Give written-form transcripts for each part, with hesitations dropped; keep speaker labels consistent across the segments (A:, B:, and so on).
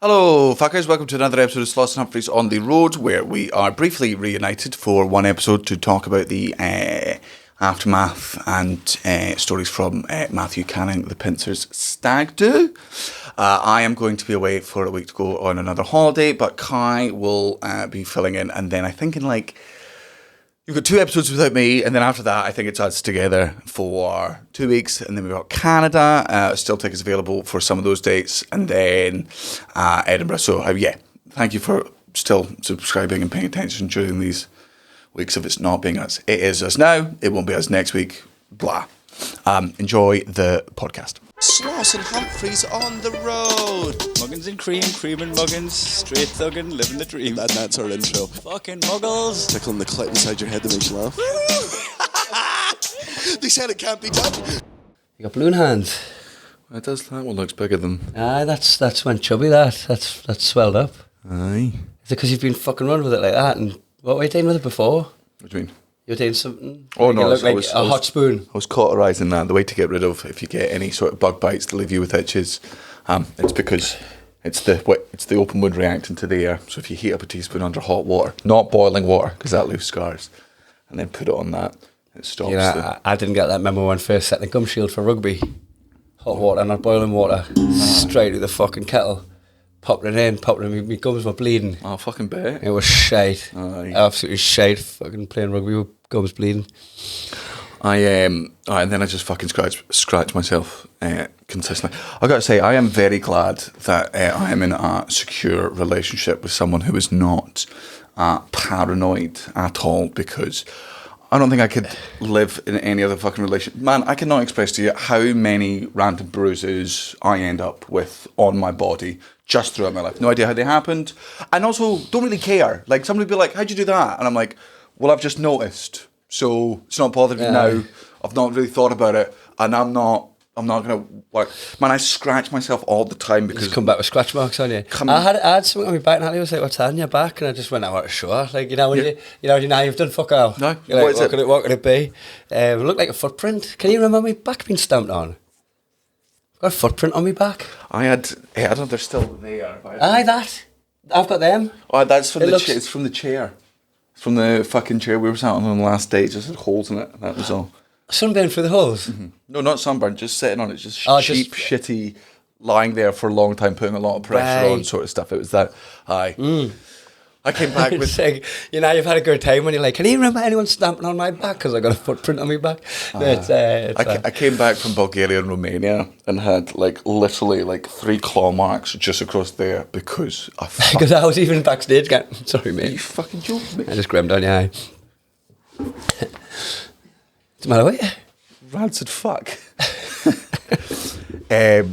A: Hello, fuckers. Welcome to another episode of Sloss and Humphries on the road, where we are briefly reunited for one episode to talk about the aftermath and stories from Matthew Canning, the Pincer's Stag do. I am going to be away for a week to go on another holiday, but Kai will be filling in, and then I think you've got 2 episodes without me, and then after that, I think it's us together for 2 weeks, and then we've got Canada, still tickets available for some of those dates, and then Edinburgh. So, thank you for still subscribing and paying attention during these weeks if it's not being us. It is us now, it won't be us next week, blah. Enjoy the podcast.
B: Sloss and Humphries on the road.
C: Muggins and Cream, Cream and Muggins, straight thuggin', living the dream.
B: That's our intro.
C: Fucking muggles.
B: Tickling the clit inside your head that makes you laugh. They said it can't be done.
D: You got balloon hands.
A: That one looks bigger than...
D: Aye, that's when chubby that's swelled up.
A: Aye.
D: Is it because you've been fucking running with it like that? And what were you doing with it before?
A: What do you mean?
D: You were doing something?
A: Oh, no.
D: Like a hot spoon.
A: I was cauterising that. The way to get rid of, if you get any sort of bug bites to leave you with itches, it's because it's the open wound reacting to the air. So if you heat up a teaspoon under hot water, not boiling water, because that leaves scars, and then put it on that, it stops.
D: I didn't get that memo when first setting the gum shield for rugby. Hot water, not boiling water. Straight to the fucking kettle. Popped it in, my gums were bleeding.
A: Oh, fucking bet.
D: It was shite.
A: Aye.
D: Absolutely shite. Fucking playing rugby with gums bleeding.
A: And then I just fucking scratch myself consistently. I got to say, I am very glad that I am in a secure relationship with someone who is not paranoid at all, because I don't think I could live in any other fucking relationship. Man, I cannot express to you how many random bruises I end up with on my body just throughout my life. No idea how they happened. And also, don't really care. Like, somebody would be like, how'd you do that? And I'm like, well, I've just noticed. So it's not bothering me now. I've not really thought about it. And I'm not going to work. Man, I scratch myself all the time because...
D: Just come back with scratch marks on you. I had something on my back, and Ali was like, what's that on your back? And I just went, I'm not sure. Like, when you've done fuck all.
A: No,
D: you're
A: what
D: like,
A: is it?
D: What could it be? It looked like a footprint. Can you remember my back being stamped on? I've got a footprint on my back.
A: I don't know, they're still there.
D: I've got them.
A: Oh, that's from it's from the chair. It's from the fucking chair we were sat on the last day. It just had holes in it. That was all.
D: Sunburn through the holes?
A: Mm-hmm. No, not sunburn, just sitting on it. Just cheap, shitty, lying there for a long time, putting a lot of pressure on sort of stuff. It was that. Aye. I came back with...
D: Like, you've had a good time when you're like, can you remember anyone stamping on my back? Because I got a footprint on my back.
A: I came back from Bulgaria and Romania and had literally 3 claw marks just across there because
D: because I was even backstage going, sorry mate.
A: You fucking joking me?
D: I just grabbed on your eye. What's the matter with you?
A: Rancid fuck. Cara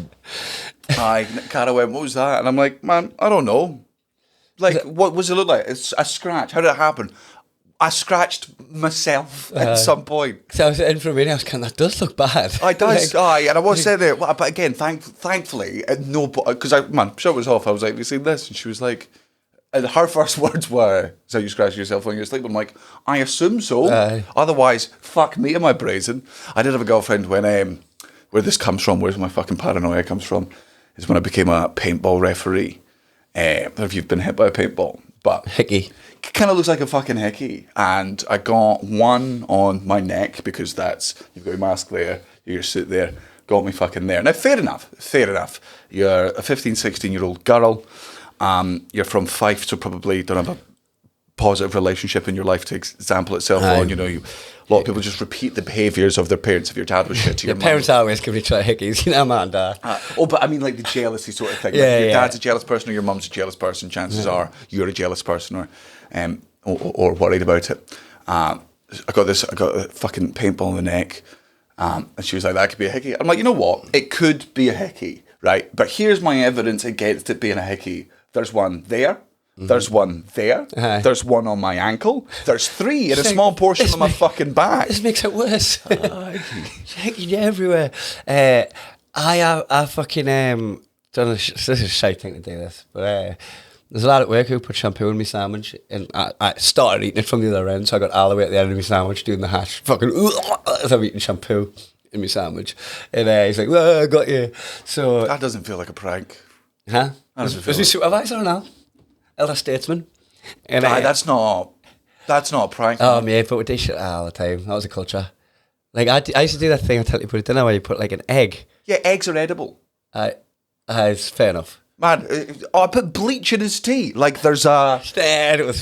A: went, what was that? And I'm like, man, I don't know. What does it look like? It's a scratch. How did it happen? I scratched myself at some point.
D: So I was in Romania, I was kind of, that does look bad.
A: It does, and I was saying that, but again, thankfully, no, because show was off, I was like, have you seen this? And she was like, and her first words were, is how you scratch yourself when you're asleep? I'm like, I assume so. Otherwise, fuck me, am I brazen? I did have a girlfriend when, where this comes from, where's my fucking paranoia comes from, is when I became a paintball referee. I don't know if you've been hit by a paintball, but...
D: Hickey.
A: Kind of looks like a fucking hickey. And I got one on my neck because you've got your mask there, your suit there, got me fucking there. Now, fair enough. You're a 15, 16-year-old girl. You're from Fife, so probably don't have a positive relationship in your life to example itself on. A lot of people just repeat the behaviours of their parents. If your dad was shit to your
D: parents always give each other hickeys, man, dad.
A: But I mean, the jealousy sort of thing. Your dad's a jealous person or your mum's a jealous person. Chances are you're a jealous person or worried about it. I got a fucking paintball in the neck, and she was like, "That could be a hickey." I'm like, you know what? It could be a hickey, right? But here's my evidence against it being a hickey. There's one there. There's one there. There's one on my ankle. There's 3 in a small portion of my fucking back.
D: This makes it worse. It's everywhere. I fucking don't know. This is a shite thing to do this, but there's a lad at work who put shampoo in my sandwich, and I started eating it from the other end, so I got all the way at the end of my sandwich doing the hash, fucking as I'm eating shampoo in my sandwich, and he's like, "Well, I got you." So
A: that doesn't feel like a prank.
D: Huh?
A: does it
D: Was
A: feel
D: my
A: like?
D: supervisor now? Elder statesman. And
A: Aye, that's not a prank.
D: oh, mate, but we did shit all the time. That was a culture. Like, I used to do that thing I tell you, but dinner where you put like an egg.
A: Yeah, eggs are edible.
D: It's fair enough.
A: Man, I put bleach in his tea. Like, there's a...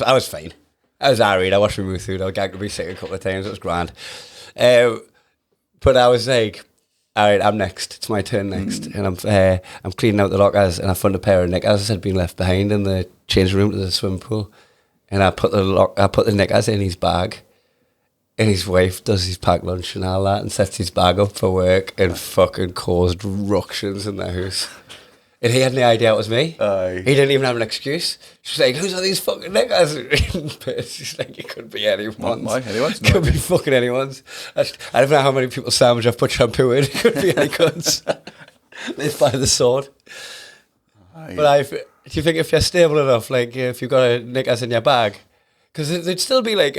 D: I was fine. I was alright. I watched me move through. I gagged to be sick a couple of times. It was grand. But I was like, all right, I'm next. It's my turn next. And I'm cleaning out the lockers, and I found a pair of knickers that had been left behind in the changing room to the swimming pool. And I put the knickers in his bag. And his wife does his packed lunch and all that, and sets his bag up for work, and fucking caused ructions in the house. And he had no idea it was me.
A: Aye.
D: He didn't even have an excuse. She's like, "Whose are these fucking knickers?" She's like, "It could be anyone's.
A: Not anyone's.
D: Could be fucking anyone's." I don't know how many people's sandwich I've put shampoo in. It could be anyone's. Live by the sword.
A: Aye.
D: But do you think if you're stable enough, like if you've got a knickers in your bag, because it'd still be like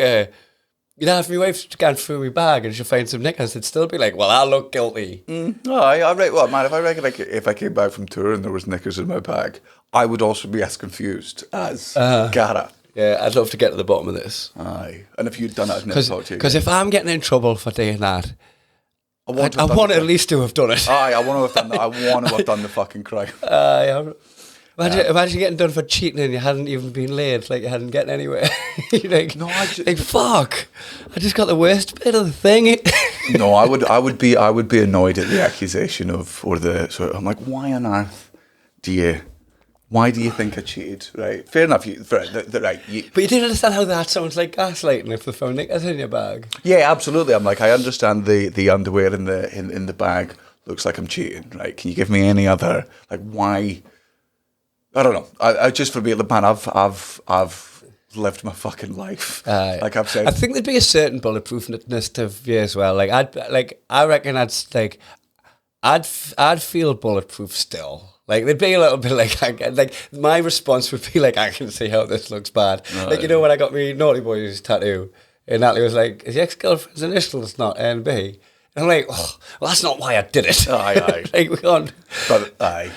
D: if my wife's gone through my bag and she'll find some knickers, it'd still be like, well, I look guilty.
A: Aye, I reckon, well, man, if I reckon like, if I came back from tour and there was knickers in my bag, I would also be as confused as Gara.
D: Yeah, I'd love to get to the bottom of this.
A: Aye. And if you'd done that, I'd never talk to you.
D: Because if I'm getting in trouble for doing that, I want
A: to
D: at least to have done it.
A: Aye, I want to have done that. I want to have done the fucking crime.
D: Imagine getting done for cheating and you hadn't even been laid, like you hadn't gotten anywhere. You're like,
A: No,
D: like fuck, I just got the worst bit of the thing.
A: No, I would be annoyed at the accusation I'm like, why on earth why do you think I cheated? Right, fair enough. Right.
D: But you didn't understand how that sounds like gaslighting if they found knickers in your bag.
A: Yeah, absolutely. I'm like, I understand the underwear in the bag looks like I'm cheating. Right? Can you give me any other why? I don't know. I just for being the man, I've lived my fucking life. Like I've said,
D: I think there'd be a certain bulletproofness to you as well. I reckon I'd feel bulletproof still. Like there'd be a little bit like my response would be like, I can see how this looks bad. Right. When I got me Naughty Boys tattoo, and Natalie was like, "Is your ex-girlfriend's initials not NB?" And I'm like, "Oh, well, that's not why I did it."
A: Aye.
D: Like we can't.
A: But aye.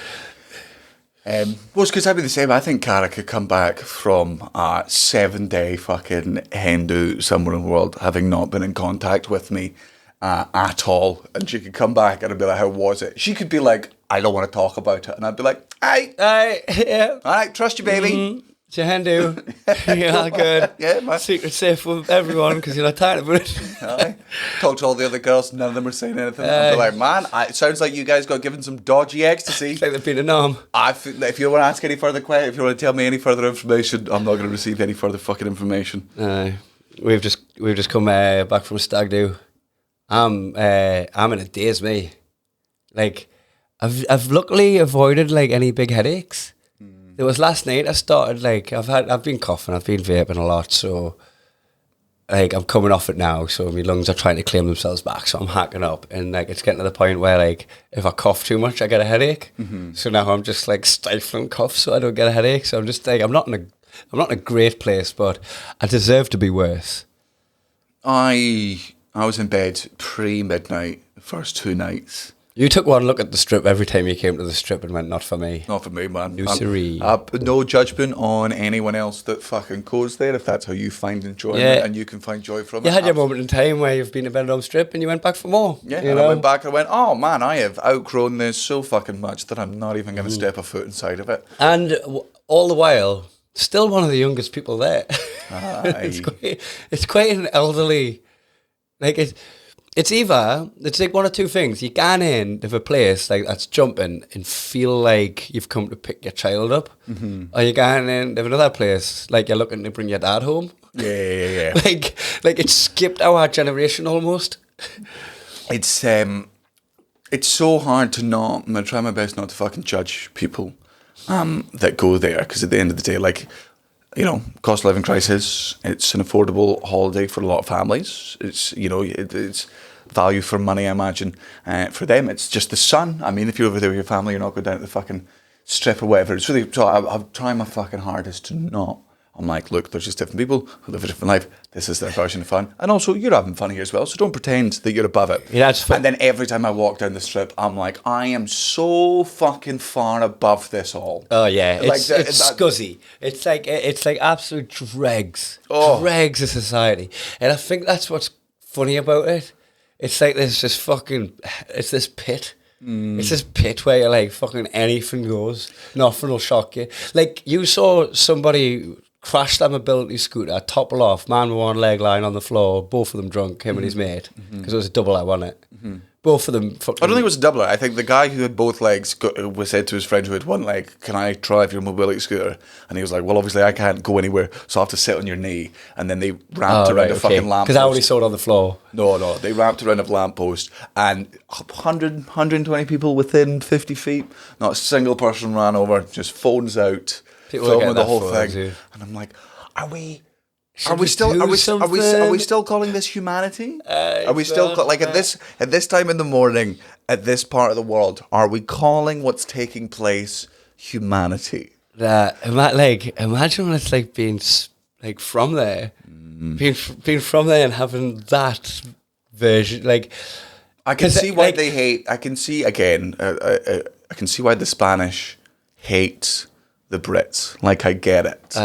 A: Well, because I'd be the same. I think Cara could come back from a 7-day fucking hen do somewhere in the world, having not been in contact with me at all, and she could come back and I'd be like, "How was it?" She could be like, "I don't want to talk about it," and I'd be like, "Aye,
D: Yeah.
A: all right, trust you, baby."
D: Mm-hmm. It's your hen do. Yeah, good.
A: Yeah, man.
D: Secret safe with everyone because you're not tired about it.
A: Aye. Talk to all the other girls, none of them are saying anything. I'd be like, "Man, it sounds like you guys got given some dodgy ecstasy."
D: It's like they've been a nom.
A: If you want to ask any further questions, if you want to tell me any further information, I'm not going to receive any further fucking information.
D: We've just come back from a stag do. I'm in a daze, me. Like, I've luckily avoided like any big headaches. It was last night I started I've been coughing, I've been vaping a lot, so like I'm coming off it now, so my lungs are trying to claim themselves back, so I'm hacking up, and like it's getting to the point where like if I cough too much I get a headache. So now I'm just like stifling cough so I don't get a headache. So I'm just like I'm not in a great place, but I deserve to be worse.
A: I was in bed pre-midnight the first 2 nights.
D: You took one look at the strip every time you came to the strip and went, "Not for me."
A: Not for me, man.
D: No siree.
A: No judgment on anyone else that fucking goes there. If that's how you find enjoyment and you can find joy from it.
D: You had your moment in time where you've been to Benidorm strip and you went back for more.
A: Yeah, and I went back and went, "Oh man, I have outgrown this so fucking much that I'm not even going to step a foot inside of it."
D: And all the while, still one of the youngest people there.
A: Aye.
D: It's quite an elderly, like it's like one of two things. You can in of a place like that's jumping and feel like you've come to pick your child up, or you can in of another place like you're looking to bring your dad home.
A: Yeah.
D: like it's skipped our generation almost.
A: It's so hard to not. I'm gonna try my best not to fucking judge people that go there, because at the end of the day, like, you know, cost of living crisis. It's an affordable holiday for a lot of families. It's, you know, it's value for money, I imagine. For them, it's just the sun. I mean, if you're over there with your family, you're not going down to the fucking strip or whatever. It's really. So I'm trying my fucking hardest to not I'm like, look, there's just different people who live a different life. This is their version of fun. And also, you're having fun here as well, so don't pretend that you're above it.
D: Yeah, that's fun.
A: And then every time I walk down the strip, I'm like, I am so fucking far above this all.
D: Oh yeah,
A: Like
D: it's scuzzy. It's like absolute dregs of society, and I think that's what's funny about it. It's like there's this fucking, it's this pit. It's this pit where you're like, fucking anything goes, nothing will shock you. Like, you saw somebody crash their mobility scooter, topple off, man with one leg lying on the floor, both of them drunk, him and his mate, because it was a double out, wasn't it? Both of them fucking...
A: I don't think it was a doubler. I think the guy who had both legs was said to his friend who had one leg, can I drive your mobility scooter? And he was like, well, obviously I can't go anywhere, so I have to sit on your knee. And then they ramped around a fucking lamppost.
D: Because I only saw it on the floor.
A: No, they ramped around a lamppost, and 120 people within 50 feet, not a single person ran over, just phones out, filming the whole thing. Too. And I'm like, are we still calling this humanity? Are we still like at this time in the morning, at this part of the world, are we calling what's taking place humanity?
D: Imagine when it's like being like from there, being from there and having that version. Like,
A: I can see why they hate. I can see again. I can see why the Spanish hate the Brits. Like, I get it.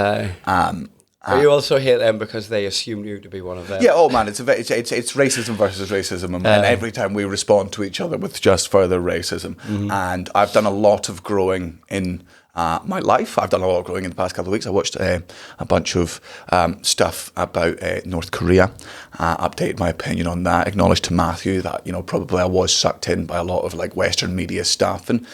D: But you also hate them because they assume you to be one of them.
A: Yeah, oh man, it's racism versus racism, and every time we respond to each other with just further racism. And I've done a lot of growing in my life. I've done a lot of growing in the past couple of weeks. I watched a bunch of stuff about North Korea, updated my opinion on that, acknowledged to Matthew that, you know, probably I was sucked in by a lot of like Western media stuff, and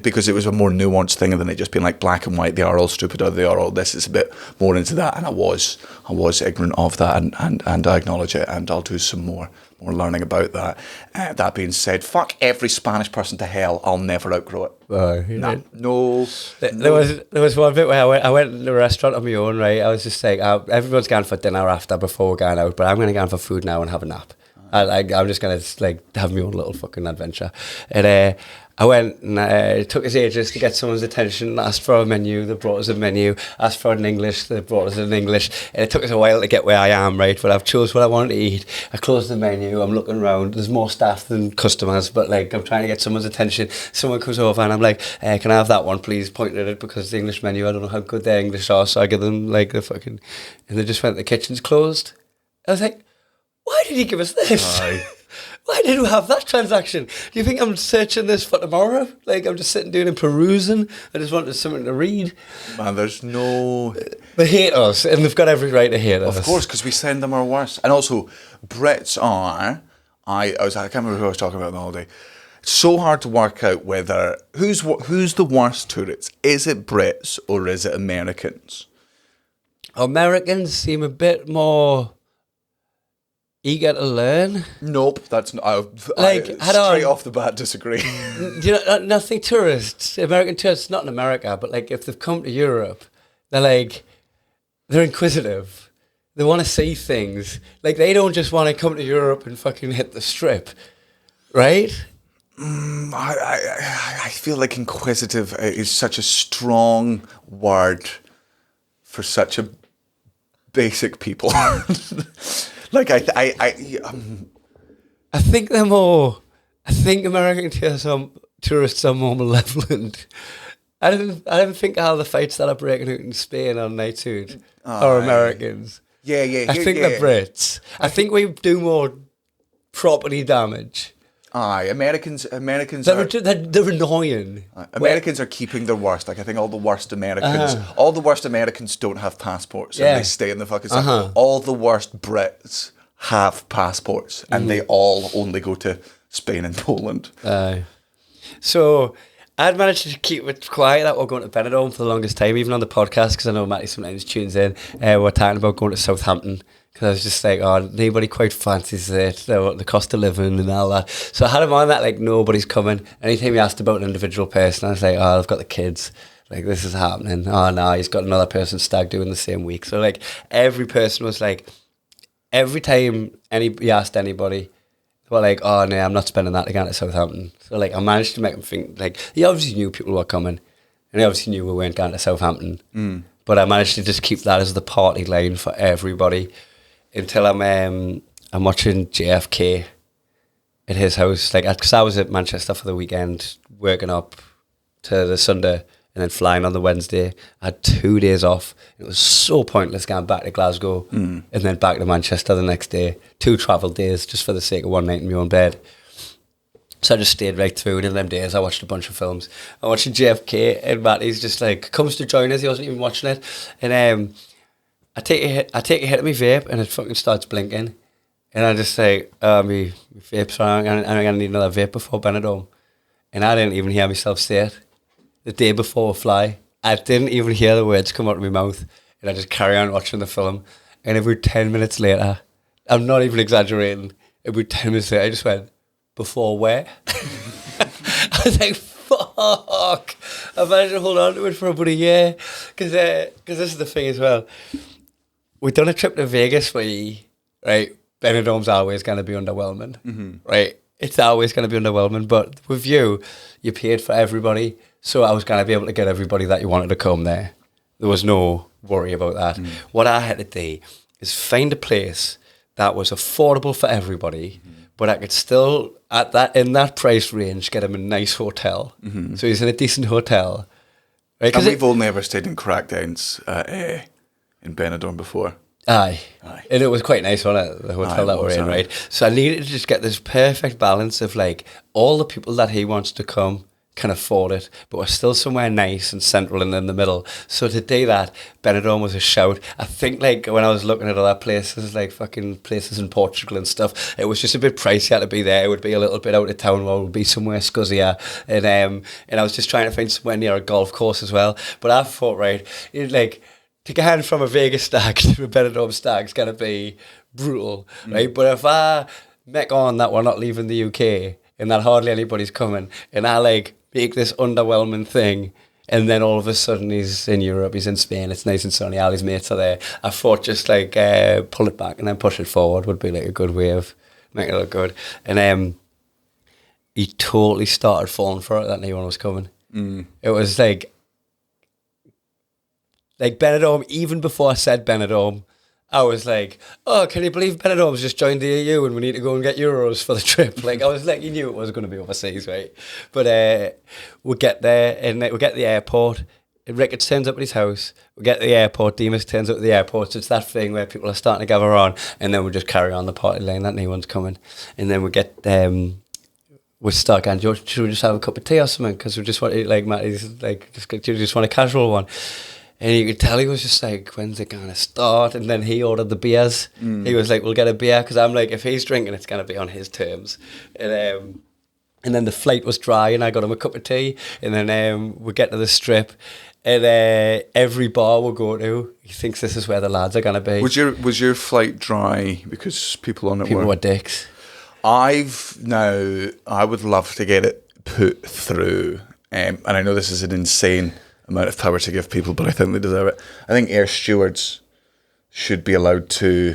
A: because it was a more nuanced thing than it just being like black and white, they are all stupid or they are all this. It's a bit more into that, and I was ignorant of that, and I acknowledge it, and I'll do some more learning about that. That being said, fuck every Spanish person to hell. I'll never outgrow it. No.
D: There was one bit where I went to a restaurant on my own, right? I was just like, everyone's going for dinner after before we're going out, but I'm going to go for food now and have a nap. I'm just going to like have my own little fucking adventure. And I went and it took us ages to get someone's attention, asked for a menu, they brought us a menu, asked for it in English, they brought us in English, and it took us a while to get where I am, right? But I've chose what I wanted to eat, I closed the menu, I'm looking around, there's more staff than customers, but like I'm trying to get someone's attention, someone comes over and I'm like, can I have that one please, pointing at it because the English menu, I don't know how good their English are, so I give them like the fucking, and they just went, the kitchen's closed. I was like, why did he give us this? Why did we have that transaction? Do you think I'm searching this for tomorrow? Like, I'm just sitting doing and perusing. I just wanted something to read.
A: Man, there's no...
D: They hate us, and they've got every right to hate us.
A: Of course, because we send them our worst. And also, Brits are... I can't remember who I was talking about the whole day. It's so hard to work out whether... Who's the worst tourists? Is it Brits or is it Americans?
D: Americans seem a bit more... eager to learn.
A: Nope, that's not. I straight off the bat disagree.
D: You know, nothing tourists, American tourists, not in America, but like if they've come to Europe, they're inquisitive. They want to see things. Like they don't just want to come to Europe and fucking hit the strip, right?
A: I feel like inquisitive is such a strong word for such a basic people. Like I
D: think they're more. I think American tourists are more malevolent. I don't think how the fights that are breaking out in Spain on night two are Americans.
A: Yeah.
D: I think they're Brits. I think we do more property damage.
A: Americans
D: they're annoying.
A: Americans are keeping their worst. Like I think all the worst Americans don't have passports and they stay in the fucking city. All the worst Brits have passports and they all only go to Spain and Poland.
D: So I'd managed to keep it quiet that we're going to Benidorm for the longest time, even on the podcast, because I know Matty sometimes tunes in. We're talking about going to Southampton. Because I was just like, nobody quite fancies it, the cost of living and all that. So I had him on that, like, nobody's coming. Anytime he asked about an individual person, I was like, I've got the kids. Like, this is happening. Oh, no, he's got another person stag doing the same week. So, like, every person was like, every time he asked anybody, they were like, oh, no, I'm not spending that again at Southampton. So, like, I managed to make him think, like, he obviously knew people were coming. And he obviously knew we weren't going to Southampton. But I managed to just keep that as the party line for everybody until I'm watching JFK at his house. Like, because I was at Manchester for the weekend, working up to the Sunday and then flying on the Wednesday. I had 2 days off. It was so pointless going back to Glasgow and then back to Manchester the next day. 2 travel days just for the sake of one night in my own bed. So I just stayed right through. And in them days, I watched a bunch of films. I watched JFK, and Matty's just like, comes to join us. He wasn't even watching it. And I take a hit of my vape, and it fucking starts blinking. And I just say, my vape's wrong. I'm going to need another vape before Benidorm. And I didn't even hear myself say it. The day before we fly, I didn't even hear the words come out of my mouth, and I just carry on watching the film. And every 10 minutes later, I'm not even exaggerating, every 10 minutes later, I just went, before where? I was like, fuck. I managed to hold on to it for about a year. Because this is the thing as well. We've done a trip to Vegas for you, right? Benidorm's always going to be underwhelming, right? It's always going to be underwhelming. But with you paid for everybody. So I was going to be able to get everybody that you wanted to come there. There was no worry about that. What I had to do is find a place that was affordable for everybody, but I could still, in that price range, get him a nice hotel. So he's in a decent hotel. Right?
A: And we've only ever stayed in crackdowns in Benidorm before.
D: Aye. And it was quite nice, wasn't it? The hotel that we're in, right? So I needed to just get this perfect balance of like all the people that he wants to come can afford it, but we're still somewhere nice and central and in the middle. So to do that, Benidorm was a shout. I think like when I was looking at other places, like fucking places in Portugal and stuff, it was just a bit pricier to be there. It would be a little bit out of town, or it would be somewhere scuzzier. And I was just trying to find somewhere near a golf course as well. But I thought, right, like to get from a Vegas stag to a Benidorm stag is going to be brutal, right? But if I make on that we're not leaving the UK and that hardly anybody's coming, and I like make this underwhelming thing, and then all of a sudden he's in Europe, he's in Spain, it's nice and sunny, all his mates are there. I thought just like pull it back and then push it forward would be like a good way of making it look good. And he totally started falling for it that anyone was coming. It was like Benidorm, even before I said Benidorm, I was like, oh, can you believe Benidorm's just joined the EU and we need to go and get euros for the trip? Like, I was like, you knew it was going to be overseas, right? But we get there and we get to the airport. Ricketts turns up at his house. We get to the airport. Demas turns up at the airport. So it's that thing where people are starting to gather on, and then we just carry on the party line that no one's coming. And then we get, we're stuck. And George, should we just have a cup of tea or something? Because we just want, like, Matty's like, just want a casual one. And you could tell he was just like, when's it going to start? And then he ordered the beers. He was like, we'll get a beer. Because I'm like, if he's drinking, it's going to be on his terms. And then the flight was dry and I got him a cup of tea. And then we get to the strip. And every bar we'll go to, he thinks this is where the lads are going to be.
A: Was your flight dry because people on it
D: People were dicks.
A: I would love to get it put through. And I know this is an insane amount of power to give people, but I think they deserve it. I think air stewards should be allowed to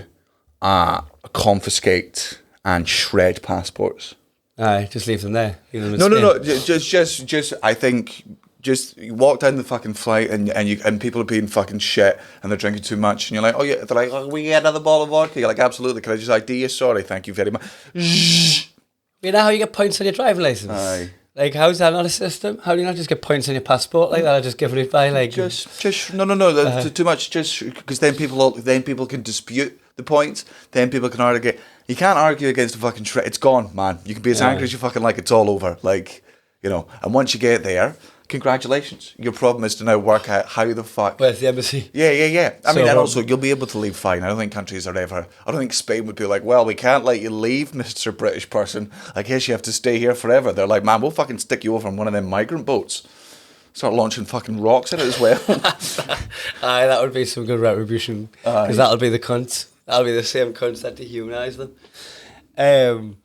A: confiscate and shred passports.
D: Aye, just leave them there. Leave them in
A: No.
D: Spain.
A: Just. I think just you walk down the fucking flight and people are being fucking shit and they're drinking too much and you're like, oh yeah, they're like, oh, we get another bottle of vodka. You're like, absolutely. Can I just ID you? Sorry, thank you very much.
D: You know how you get points on your driving license?
A: Aye.
D: Like, how's that not a system? How do you not just get points on your passport like that? Or just giving it by like
A: No. Too much. Just because then people can dispute the points. Then people can argue. You can't argue against the fucking shred. It's gone, man. You can be as angry as you fucking like. It's all over. Like, you know. And once you get there, congratulations. Your problem is to now work out how the fuck.
D: Where's the embassy?
A: Yeah. I mean, and also you'll be able to leave fine. I don't think countries are ever. I don't think Spain would be like, well, we can't let you leave, Mr. British person. I guess you have to stay here forever. They're like, man, we'll fucking stick you over on one of them migrant boats. Start launching fucking rocks at it as well.
D: Aye, that would be some good retribution. Because that'll be the cunts. That'll be the same cunts that dehumanise them.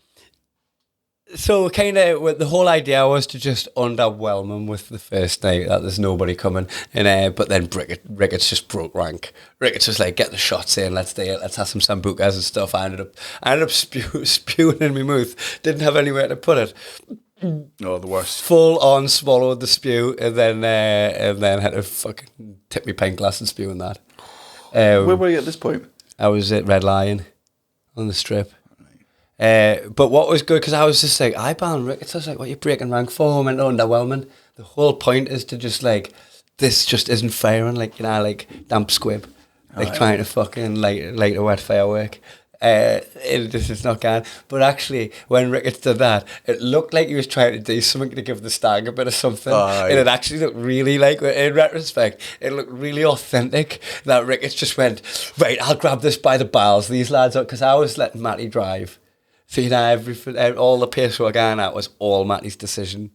D: So kind of the whole idea was to just underwhelm them with the first night that there's nobody coming, and but then Ricketts just broke rank. Ricketts was like, get the shots in, let's do it, let's have some sambucas and stuff. I ended up spewing in my mouth, didn't have anywhere to put it.
A: Oh, the worst.
D: full on swallowed the spew, and then had to fucking tip me pint glass and spew in that.
A: Where were you at this point?
D: I was at Red Lion on the strip. But what was good, because I was just like, I ban Ricketts. I was like, what are you breaking rank for? I went, underwhelming. The whole point is to just like, this just isn't fair, and like, like damp squib, like trying to fucking light a wet firework. This is not going. But actually, when Ricketts did that, it looked like he was trying to do something to give the stag a bit of something. And it actually looked really like, in retrospect, it looked really authentic. That Ricketts just went, right, I'll grab this by the bowels, these lads up, because I was letting Matty drive. So, everything, all the pace we were going at was all Matty's decision.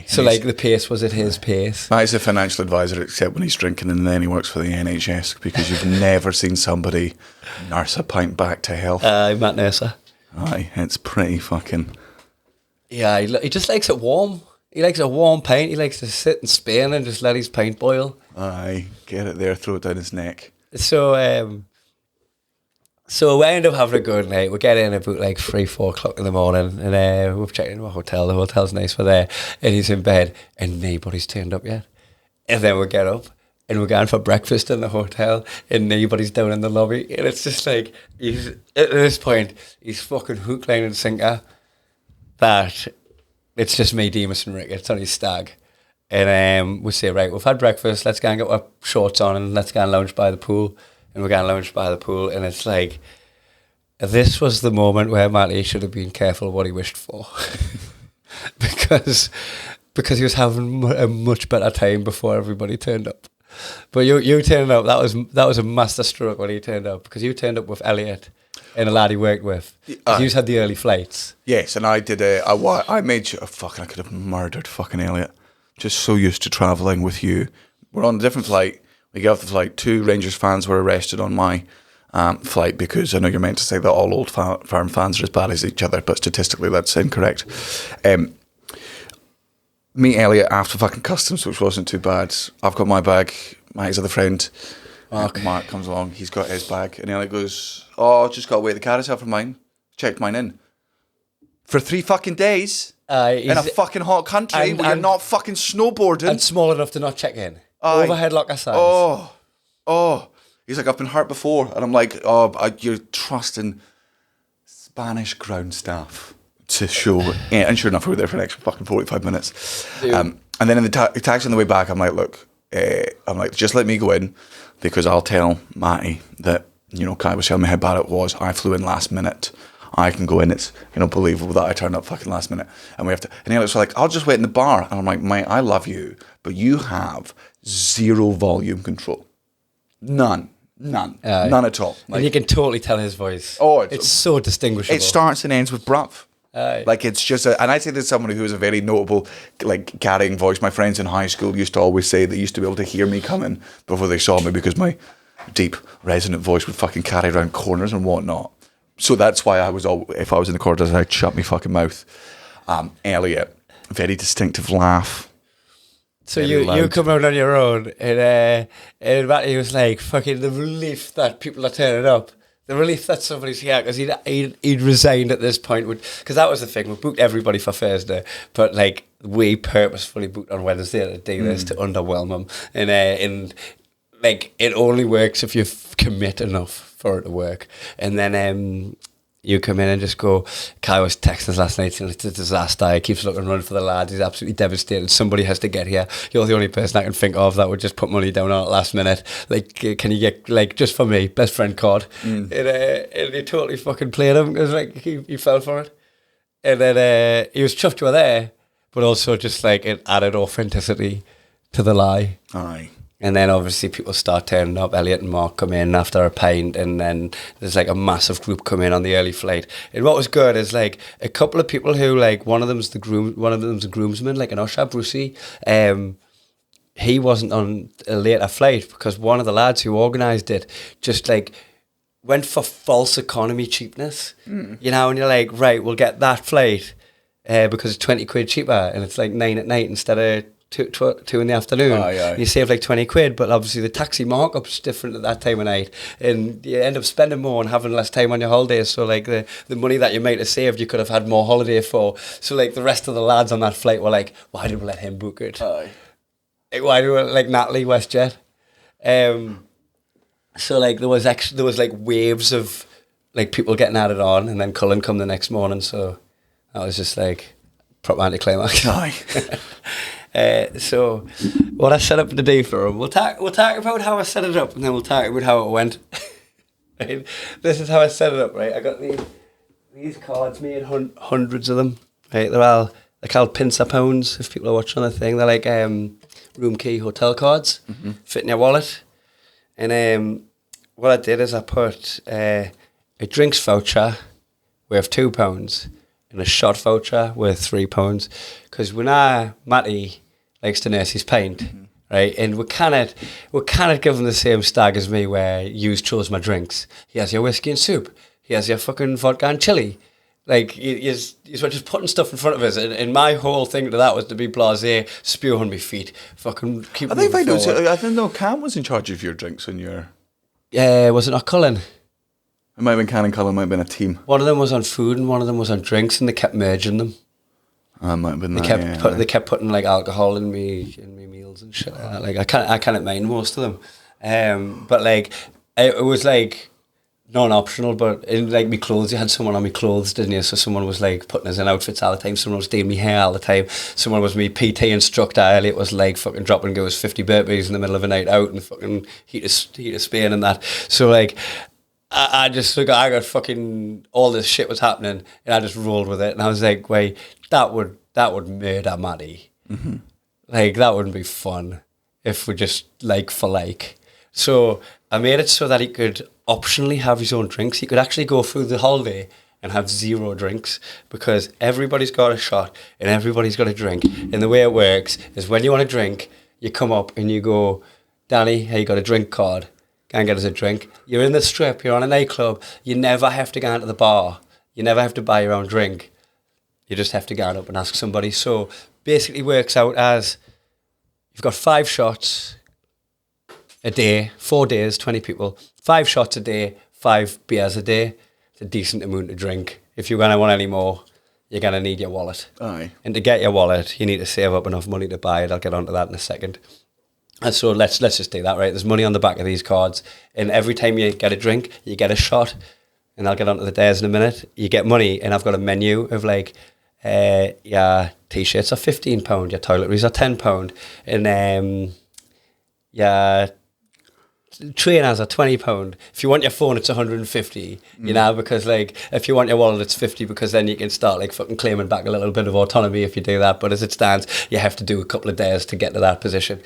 D: So, like, the pace was at his pace.
A: Matty's a financial advisor, except when he's drinking, and then he works for the NHS, because you've never seen somebody nurse a pint back to health.
D: Matt Nurser.
A: Aye, it's pretty fucking...
D: Yeah, he just likes it warm. He likes a warm pint. He likes to sit and spin and just let his pint boil.
A: Aye, get it there, throw it down his neck.
D: So we end up having a good night. We get in about like 3-4 o'clock in the morning, and we've checked into a hotel. The hotel's nice, we're there, and he's in bed, and nobody's turned up yet. And then we get up, and we're going for breakfast in the hotel, and nobody's down in the lobby. And it's just like, at this point, he's fucking hook, line and sinker that it's just me, Demas and Rick. It's on his stag. And we say, right, we've had breakfast, let's go and get our shorts on, and let's go and lounge by the pool. And we're going to lounge by the pool, and it's like, this was the moment where Matty should have been careful what he wished for. because he was having a much better time before everybody turned up. But you turned up, that was a master stroke when he turned up, because you turned up with Elliot and a lad he worked with. You had the early flights.
A: Yes, and I did I made sure, I could have murdered fucking Elliot. Just so used to travelling with you. We're on a different flight. We get off the flight. 2 Rangers fans were arrested on my flight, because I know you're meant to say that all Old Firm fans are as bad as each other, but statistically that's incorrect. Meet Elliot after fucking customs, which wasn't too bad. I've got my bag. Mike's other friend, Mark, comes along. He's got his bag, and Elliot goes, just got to wait the carousel for mine. Checked mine in. For 3 fucking days in a fucking hot country where you're not fucking snowboarding.
D: And small enough to not check in. Overhead locker size. He's like, I've been hurt before. And I'm like, you're trusting Spanish ground staff to show. Yeah, and sure enough, we were there for an extra fucking 45 minutes. And then in the taxi on the way back, I'm like, look, just let me go in, because I'll tell Matty that, Kai was telling me how bad it was. I flew in last minute. I can go in. It's believable that I turned up fucking last minute, and we have to. And Alex was like, I'll just wait in the bar. And I'm like, mate, I love you, but you have 0 volume control. None at all. And you can totally tell his voice. It's so distinguishable.
A: It starts and ends with bruv. Like, it's just and I say this as someone who is a very notable, like, carrying voice. My friends in high school used to always say they used to be able to hear me coming before they saw me, because my deep resonant voice would fucking carry around corners and whatnot. So that's why if I was in the corridors, I'd shut my fucking mouth. Elliot, very distinctive laugh.
D: So you come out on your own, and Matty was like, fucking the relief that people are turning up. The relief that somebody's here, because he'd resigned at this point. Because that was the thing, we booked everybody for Thursday, but like, we purposefully booked on Wednesday to do this, to underwhelm them. And like, it only works if you commit enough for it to work. And then you come in and just go, Kai was texting us last night saying it's a disaster. He keeps looking run for the lads. He's absolutely devastated. Somebody has to get here. You're the only person I can think of that would just put money down on it last minute. Like, can you get, like, just for me, best friend card? And he totally fucking played him, because like, he fell for it. And then he was chuffed you were there, but also just like, it added authenticity to the lie.
A: Aye.
D: And then obviously people start turning up. Elliot and Mark come in after a pint, and then there's like a massive group come in on the early flight. And what was good is like a couple of people who, like, one of them's a groomsman, like an usher, Brucey. He wasn't on a later flight, because one of the lads who organised it just like went for false economy cheapness. And you're like, right, we'll get that flight because it's 20 quid cheaper, and it's like 9 at night instead of 2 in the afternoon.
A: Aye.
D: You save like 20 quid, but obviously the taxi markup's different at that time of night, and you end up spending more and having less time on your holidays. So like the money that you might have saved, you could have had more holiday for. So like the rest of the lads on that flight were like, why did we let him book it?
A: Aye.
D: Like, why do we like Natalie WestJet? So like there was like waves of like people getting added on, and then Cullen come the next morning. So that was just like proper anticlimax.
A: Aye.
D: So what I set up today for him, we'll talk about how I set it up, and then we'll talk about how it went. Right? This is how I set it up, right? I got these cards, made hundreds of them. Right? They're called Pincer pounds, if people are watching the thing. They're like room key hotel cards, fit in your wallet. And what I did is I put a drinks voucher worth £2 and a shot voucher worth £3, because when Matty likes to nurse his pint, right, and we're kind of given the same stag as me, where you chose my drinks. He has your whiskey and soup. He has your fucking vodka and chili. Like he's just putting stuff in front of us, and my whole thing to that was to be blasé, spew on my feet, fucking keep.
A: I think
D: moving forward.
A: I think no, Cam was in charge of your drinks when you were.
D: Was it not Cullen?
A: It might have been Can and Cullen, might have been a team.
D: One of them was on food and one of them was on drinks, and they kept merging them.
A: It might have been
D: They kept putting like alcohol in me meals and shit like that. Like I can't mind most of them, but like it was like non-optional. But in like me clothes, you had someone on me clothes, didn't you? So someone was like putting us in outfits all the time. Someone was doing me hair all the time. Someone was me PT instructor. Elliot was like fucking dropping goes 50 burpees in the middle of a night out and fucking heat of Spain and that. So like. I got fucking all this shit was happening, and I just rolled with it, and I was like, wait, that would murder Matty. Like that wouldn't be fun if we just like for like. So I made it so that he could optionally have his own drinks. He could actually go through the holiday and have 0 drinks, because everybody's got a shot and everybody's got a drink. And the way it works is when you want a drink, you come up and you go, Danny, hey, you got a drink card? Go and get us a drink. You're in the strip, you're on a nightclub, you never have to go into the bar, you never have to buy your own drink, you just have to go up and ask somebody. So basically works out as you've got 5 shots a day, 4 days, 20 people, 5 shots a day, 5 beers a day. It's a decent amount to drink. If you're going to want any more, you're going to need your wallet.
A: Aye.
D: And to get your wallet, you need to save up enough money to buy it. I'll get onto that in a second. And so let's just do that, right? There's money on the back of these cards, and every time you get a drink, you get a shot. And I'll get onto the dares in a minute. You get money, and I've got a menu of like, your t-shirts are £15, your toiletries are £10, and your trainers are £20. If you want your phone, it's 150. You know, because like if you want your wallet, it's 50, because then you can start like fucking claiming back a little bit of autonomy if you do that. But as it stands, you have to do a couple of dares to get to that position.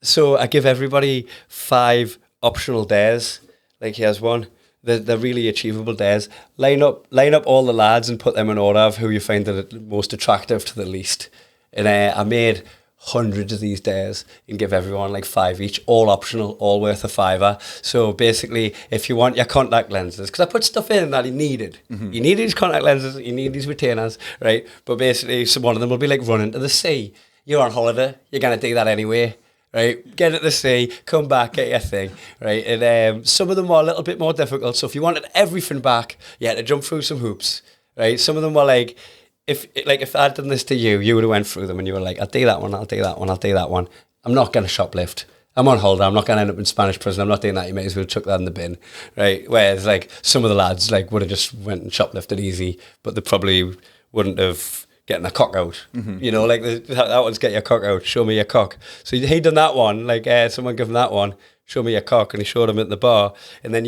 D: So I give everybody 5 optional dares. Like here's one. They're really achievable dares. Line up all the lads and put them in order of who you find the most attractive to the least. And I made hundreds of these dares and give everyone like 5 each, all optional, all worth a £5. So basically, if you want your contact lenses, because I put stuff in that he needed. You need these contact lenses, you need these retainers, right? But basically, so one of them will be like running to the sea. You're on holiday, you're going to do that anyway, right? Get at the sea, come back, get your thing, right? And some of them were a little bit more difficult. So if you wanted everything back, you had to jump through some hoops, right? Some of them were like, if I'd done this to you, you would have went through them and you were like, I'll do that one, I'll do that one, I'll do that one. I'm not going to shoplift. I'm on holiday, I'm not going to end up in Spanish prison, I'm not doing that, you may as well chuck that in the bin, right? Whereas like some of the lads like would have just went and shoplifted easy, but they probably wouldn't have getting a cock out. You know, like that one's get your cock out, show me your cock. So he done that one, like someone gave him that one, show me your cock, and he showed him at the bar. And then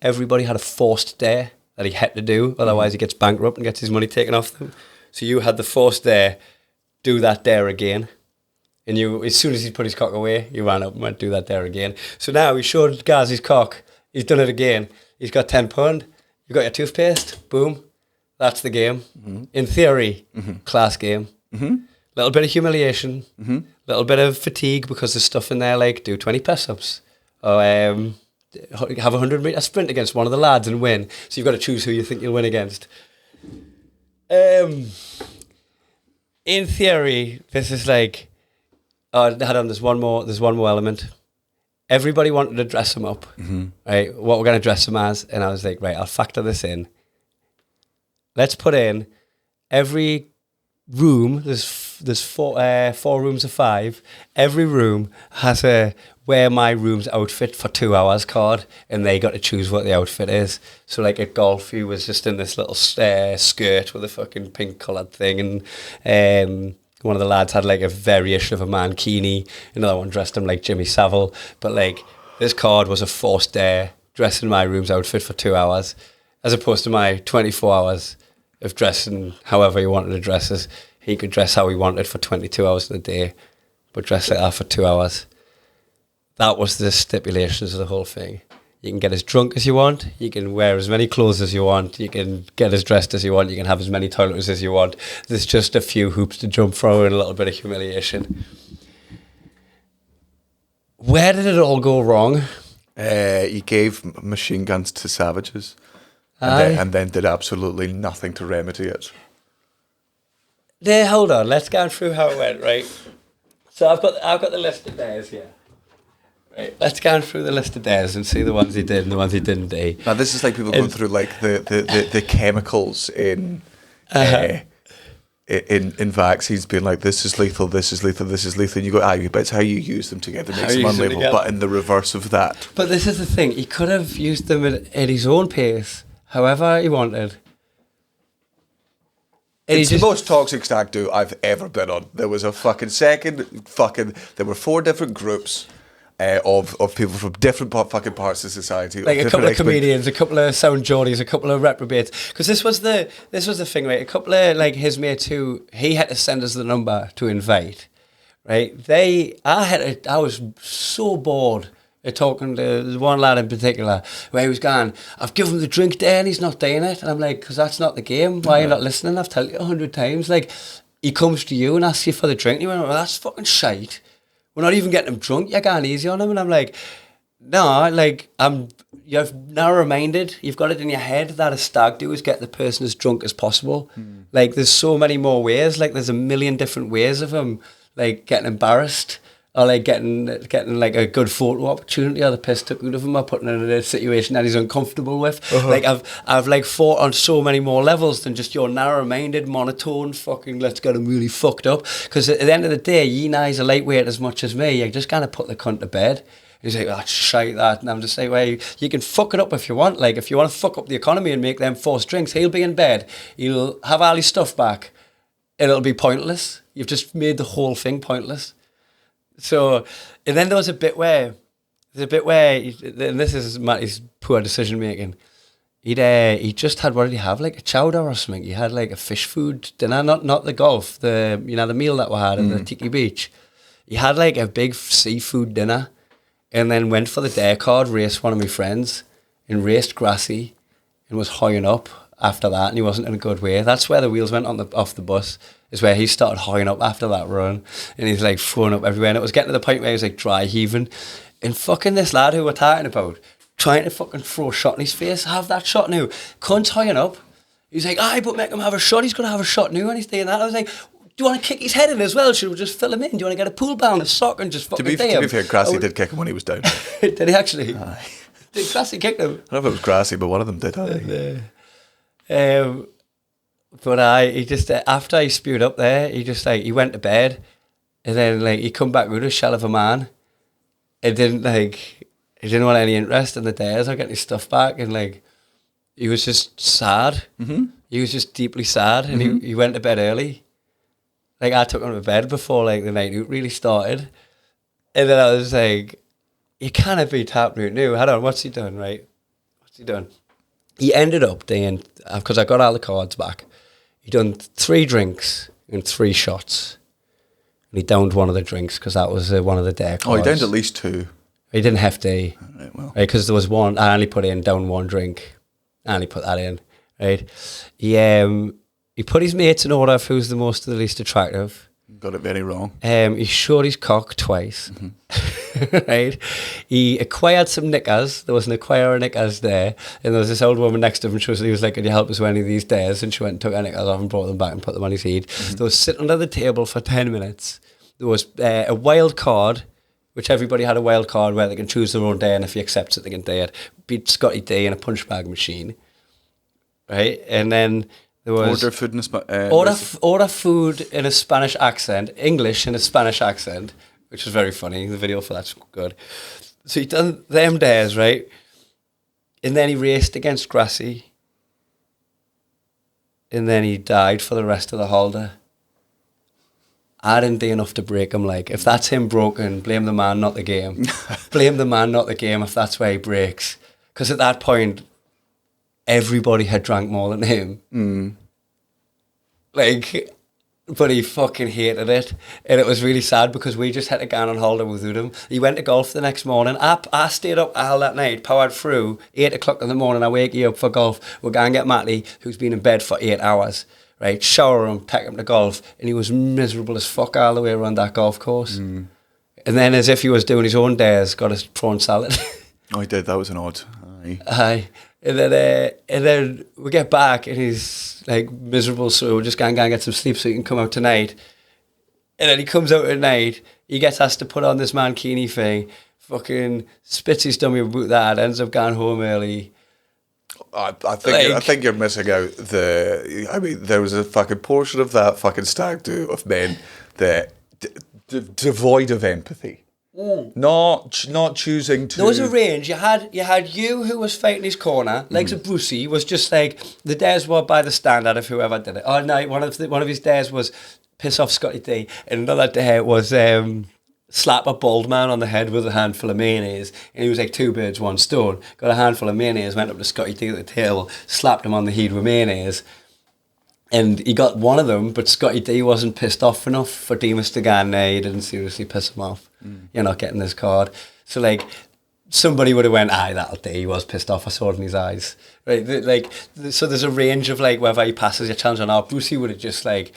D: everybody had a forced dare that he had to do, otherwise he gets bankrupt and gets his money taken off them. So you had the forced dare, do that dare again. And you, as soon as he put his cock away, you ran up and went, do that dare again. So now he showed Gaz his cock, he's done it again. He's got £10, you've got your toothpaste, boom. That's the game. In theory, class game. Little bit of humiliation, little bit of fatigue because there's stuff in there like do 20 press-ups or have a 100-metre sprint against one of the lads and win. So you've got to choose who you think you'll win against. in theory, this is like, hold on, there's one more element. Everybody wanted to dress him up, right? What we're going to dress him as. And I was like, right, I'll factor this in. Let's put in every room, there's four rooms of 5. Every room has a wear my room's outfit for 2 hours card, and they got to choose what the outfit is. So like at golf, he was just in this little skirt with a fucking pink coloured thing, and one of the lads had like a variation of a mankini, another one dressed him like Jimmy Savile, but like this card was a forced dare, dressed in my room's outfit for 2 hours, as opposed to my 24 hours of dressing however he wanted to dress us. He could dress how he wanted for 22 hours in a day, but dress like that for 2 hours. That was the stipulations of the whole thing. You can get as drunk as you want, you can wear as many clothes as you want, you can get as dressed as you want, you can have as many toilets as you want. There's just a few hoops to jump through and a little bit of humiliation. Where did it all go wrong?
A: He gave machine guns to savages and then did absolutely nothing to remedy it.
D: Hold on, let's go through how it went, right? So I've got the list of days here. Right, let's go through the list of days and see the ones he did and the ones he didn't do.
A: Now this is like people going through like the chemicals in vaccines, being like, this is lethal, this is lethal, this is lethal. And you go, but it's how you use them together makes them unlethal. But in the reverse of that. But
D: this is the thing, he could have used them at his own pace, however he wanted.
A: It's the most toxic stag do I've ever been on. There was a there were 4 different groups of people from different fucking parts of society.
D: Like a couple of comedians, a couple of sound Geordies, a couple of reprobates. Because this was the thing, right? A couple of like his mates who he had to send us the number to invite, right? I was so bored of talking to one lad in particular where he was going, I've given him the drink there and he's not doing it. And I'm like, because that's not the game. Why are you not listening? I've told you 100 times. Like, he comes to you and asks you for the drink. And you went, well, that's fucking shite. We're not even getting him drunk. You're going easy on him. And I'm like, no, like, you've now reminded, you've got it in your head that a stag do is get the person as drunk as possible. Like, there's so many more ways. Like, there's a million different ways of him, like, getting embarrassed or, like, getting like, a good photo opportunity or the piss took out of him or putting him in a situation that he's uncomfortable with. Like, I've, like, fought on so many more levels than just your narrow-minded, monotone, fucking, let's get him really fucked up. Because at the end of the day, you guys are lightweight as much as me. You're just going to put the cunt to bed. He's like, oh, shite that. And I'm just like, well, you can fuck it up if you want. Like, if you want to fuck up the economy and make them forced drinks, he'll be in bed. He'll have all his stuff back. And it'll be pointless. You've just made the whole thing pointless. So, and then there was a bit where, and this is Matty's poor decision making. He just had, what did he have? Like a chowder or something. He had like a fish food dinner, not the golf, the meal that we had at the Tiki Beach. He had like a big seafood dinner. And then went for the dare card, raced one of my friends, and raced Grassy, and was hoying up after that, and he wasn't in a good way. That's where the wheels went off the bus, is where he started hoying up after that run, and he's like throwing up everywhere, and it was getting to the point where he was like dry heaving, and fucking this lad who we're talking about, trying to fucking throw a shot in his face, have that shot now, cunt's hoying up. He's like, aye, but make him have a shot, he's going to have a shot now, and he's doing that. I was like, do you want to kick his head in as well? Should we just fill him in? Do you want to get a pool ball and a sock and just fucking
A: To be fair, Grassy did kick him when he was down.
D: Did he actually? Aye. Did Grassy kick him?
A: I don't know if it was Grassy, but one of them did.
D: But he just, after he spewed up there, he just like, he went to bed and then like he come back with a shell of a man. He didn't want any interest in the dares or getting his stuff back, and like, he was just sad. He was just deeply sad, and he went to bed early. Like, I took him to bed before, like, the night out really started. And then I was like, you can't be tapping out now. Hold on, what's he done, right? What's he done? He ended up doing, because I got all the cards back, he done 3 drinks and 3 shots. And he downed one of the drinks because that was one of the dare cards.
A: Oh, he downed at least 2.
D: He didn't have to.
A: Right, well.
D: Right, because there was one, I only put in down 1 drink. I only put that in, right? He put his mates in order of who's the most or the least attractive.
A: Got it very wrong.
D: He showed his cock twice. right? He acquired some knickers. There was an acquirer of knickers there, and there was this old woman next to him, and he was like, "Can you help us with any of these dares?" And she went and took her knickers off and brought them back and put them on his head. They were sitting under the table for 10 minutes. There was a wild card, which everybody had a wild card where they can choose their own dare, and if he accepts it, they can dare it. Beat Scotty D in a punch bag machine, right? And then there was
A: Order food in
D: order food in a Spanish accent, English in a Spanish accent, which was very funny. The video for that's good. So he done them dares, right? And then he raced against Grassy. And then he died for the rest of the holiday. I didn't do enough to break him. Like, if that's him broken, blame the man, not the game. Blame the man, not the game, if that's where he breaks. Because at that point, everybody had drank more than him. Like, but he fucking hated it. And it was really sad because we just had to go on holiday without him. He went to golf the next morning. I stayed up all that night, powered through, 8 o'clock in the morning. I wake you up for golf. We're going to get Matty, who's been in bed for 8 hours. Right, shower him, take him to golf, and he was miserable as fuck all the way around that golf course. And then, as if he was doing his own dares, got a prawn salad.
A: Oh, he did. That was an odd. Aye.
D: Aye. And then we get back, and he's like miserable. So we're just going to get some sleep so he can come out tonight. And then he comes out at night. He gets asked to put on this mankini thing. Fucking spits his dummy about that. Ends up going home early.
A: I think you're missing out there was a fucking portion of that fucking stag do of men that devoid of empathy. Not choosing to.
D: There was a range. You had you who was fighting his corner, legs of Brucey, was just like the dares were by the standard of whoever did it. Oh no, one of his dares was piss off Scotty D, and another dare was slap a bald man on the head with a handful of mayonnaise, and he was like 2 birds, 1 stone. Got a handful of mayonnaise, went up to Scotty D at the table, slapped him on the head with mayonnaise, and he got one of them, but Scotty D wasn't pissed off enough for Demas to go and he didn't seriously piss him off. You're not getting this card. So like, somebody would have went, aye, that'll do, he was pissed off, I saw it in his eyes. Right? Like, so there's a range of like, whether he passes your challenge or not. Brucey would have just like,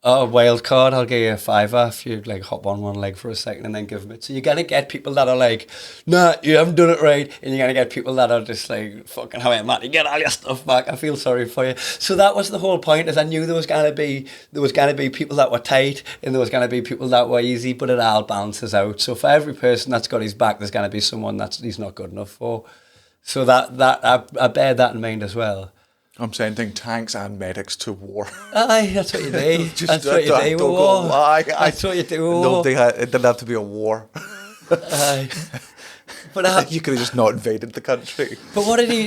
D: oh, wild card, I'll give you a $5 if you like hop on one leg for a second and then give him it. So you're going to get people that are like, nah, you haven't done it right. And you're going to get people that are just like, fucking how am I, you get all your stuff back. I feel sorry for you. So that was the whole point, is I knew there was going to be people that were tight and there was going to be people that were easy, but it all balances out. So for every person that's got his back, there's going to be someone that he's not good enough for. So I bear that in mind as well.
A: I'm sending tanks and medics to war.
D: Aye, that's what you do. That's what you do with war. That's what you do with war.
A: It didn't have to be a war.
D: Aye. But
A: you could have just not invaded the country.
D: But what did he?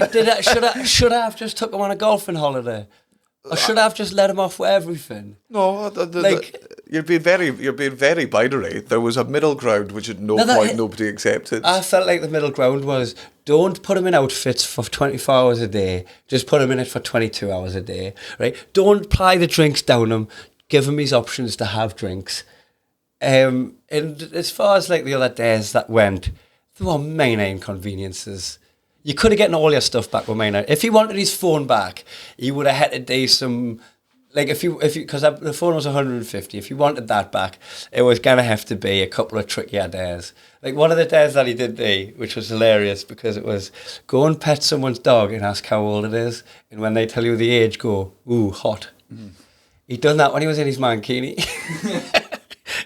D: Should I have just took him on a golfing holiday, or should I have just let him off with everything?
A: No, you're being very binary. There was a middle ground which at no point nobody accepted.
D: I felt like the middle ground was, don't put him in outfits for 24 hours a day. Just put him in it for 22 hours a day, right? Don't ply the drinks down him. Give him his options to have drinks. And as far as like the other days that went, there were minor inconveniences. You could have gotten all your stuff back with minor. If he wanted his phone back, he would have had to do some. Like if you, because the phone was 150, if you wanted that back, it was going to have to be a couple of trickier dares. Like one of the dares that he did do, which was hilarious, because it was go and pet someone's dog and ask how old it is. And when they tell you the age, go, ooh, hot. He'd done that when he was in his mankini.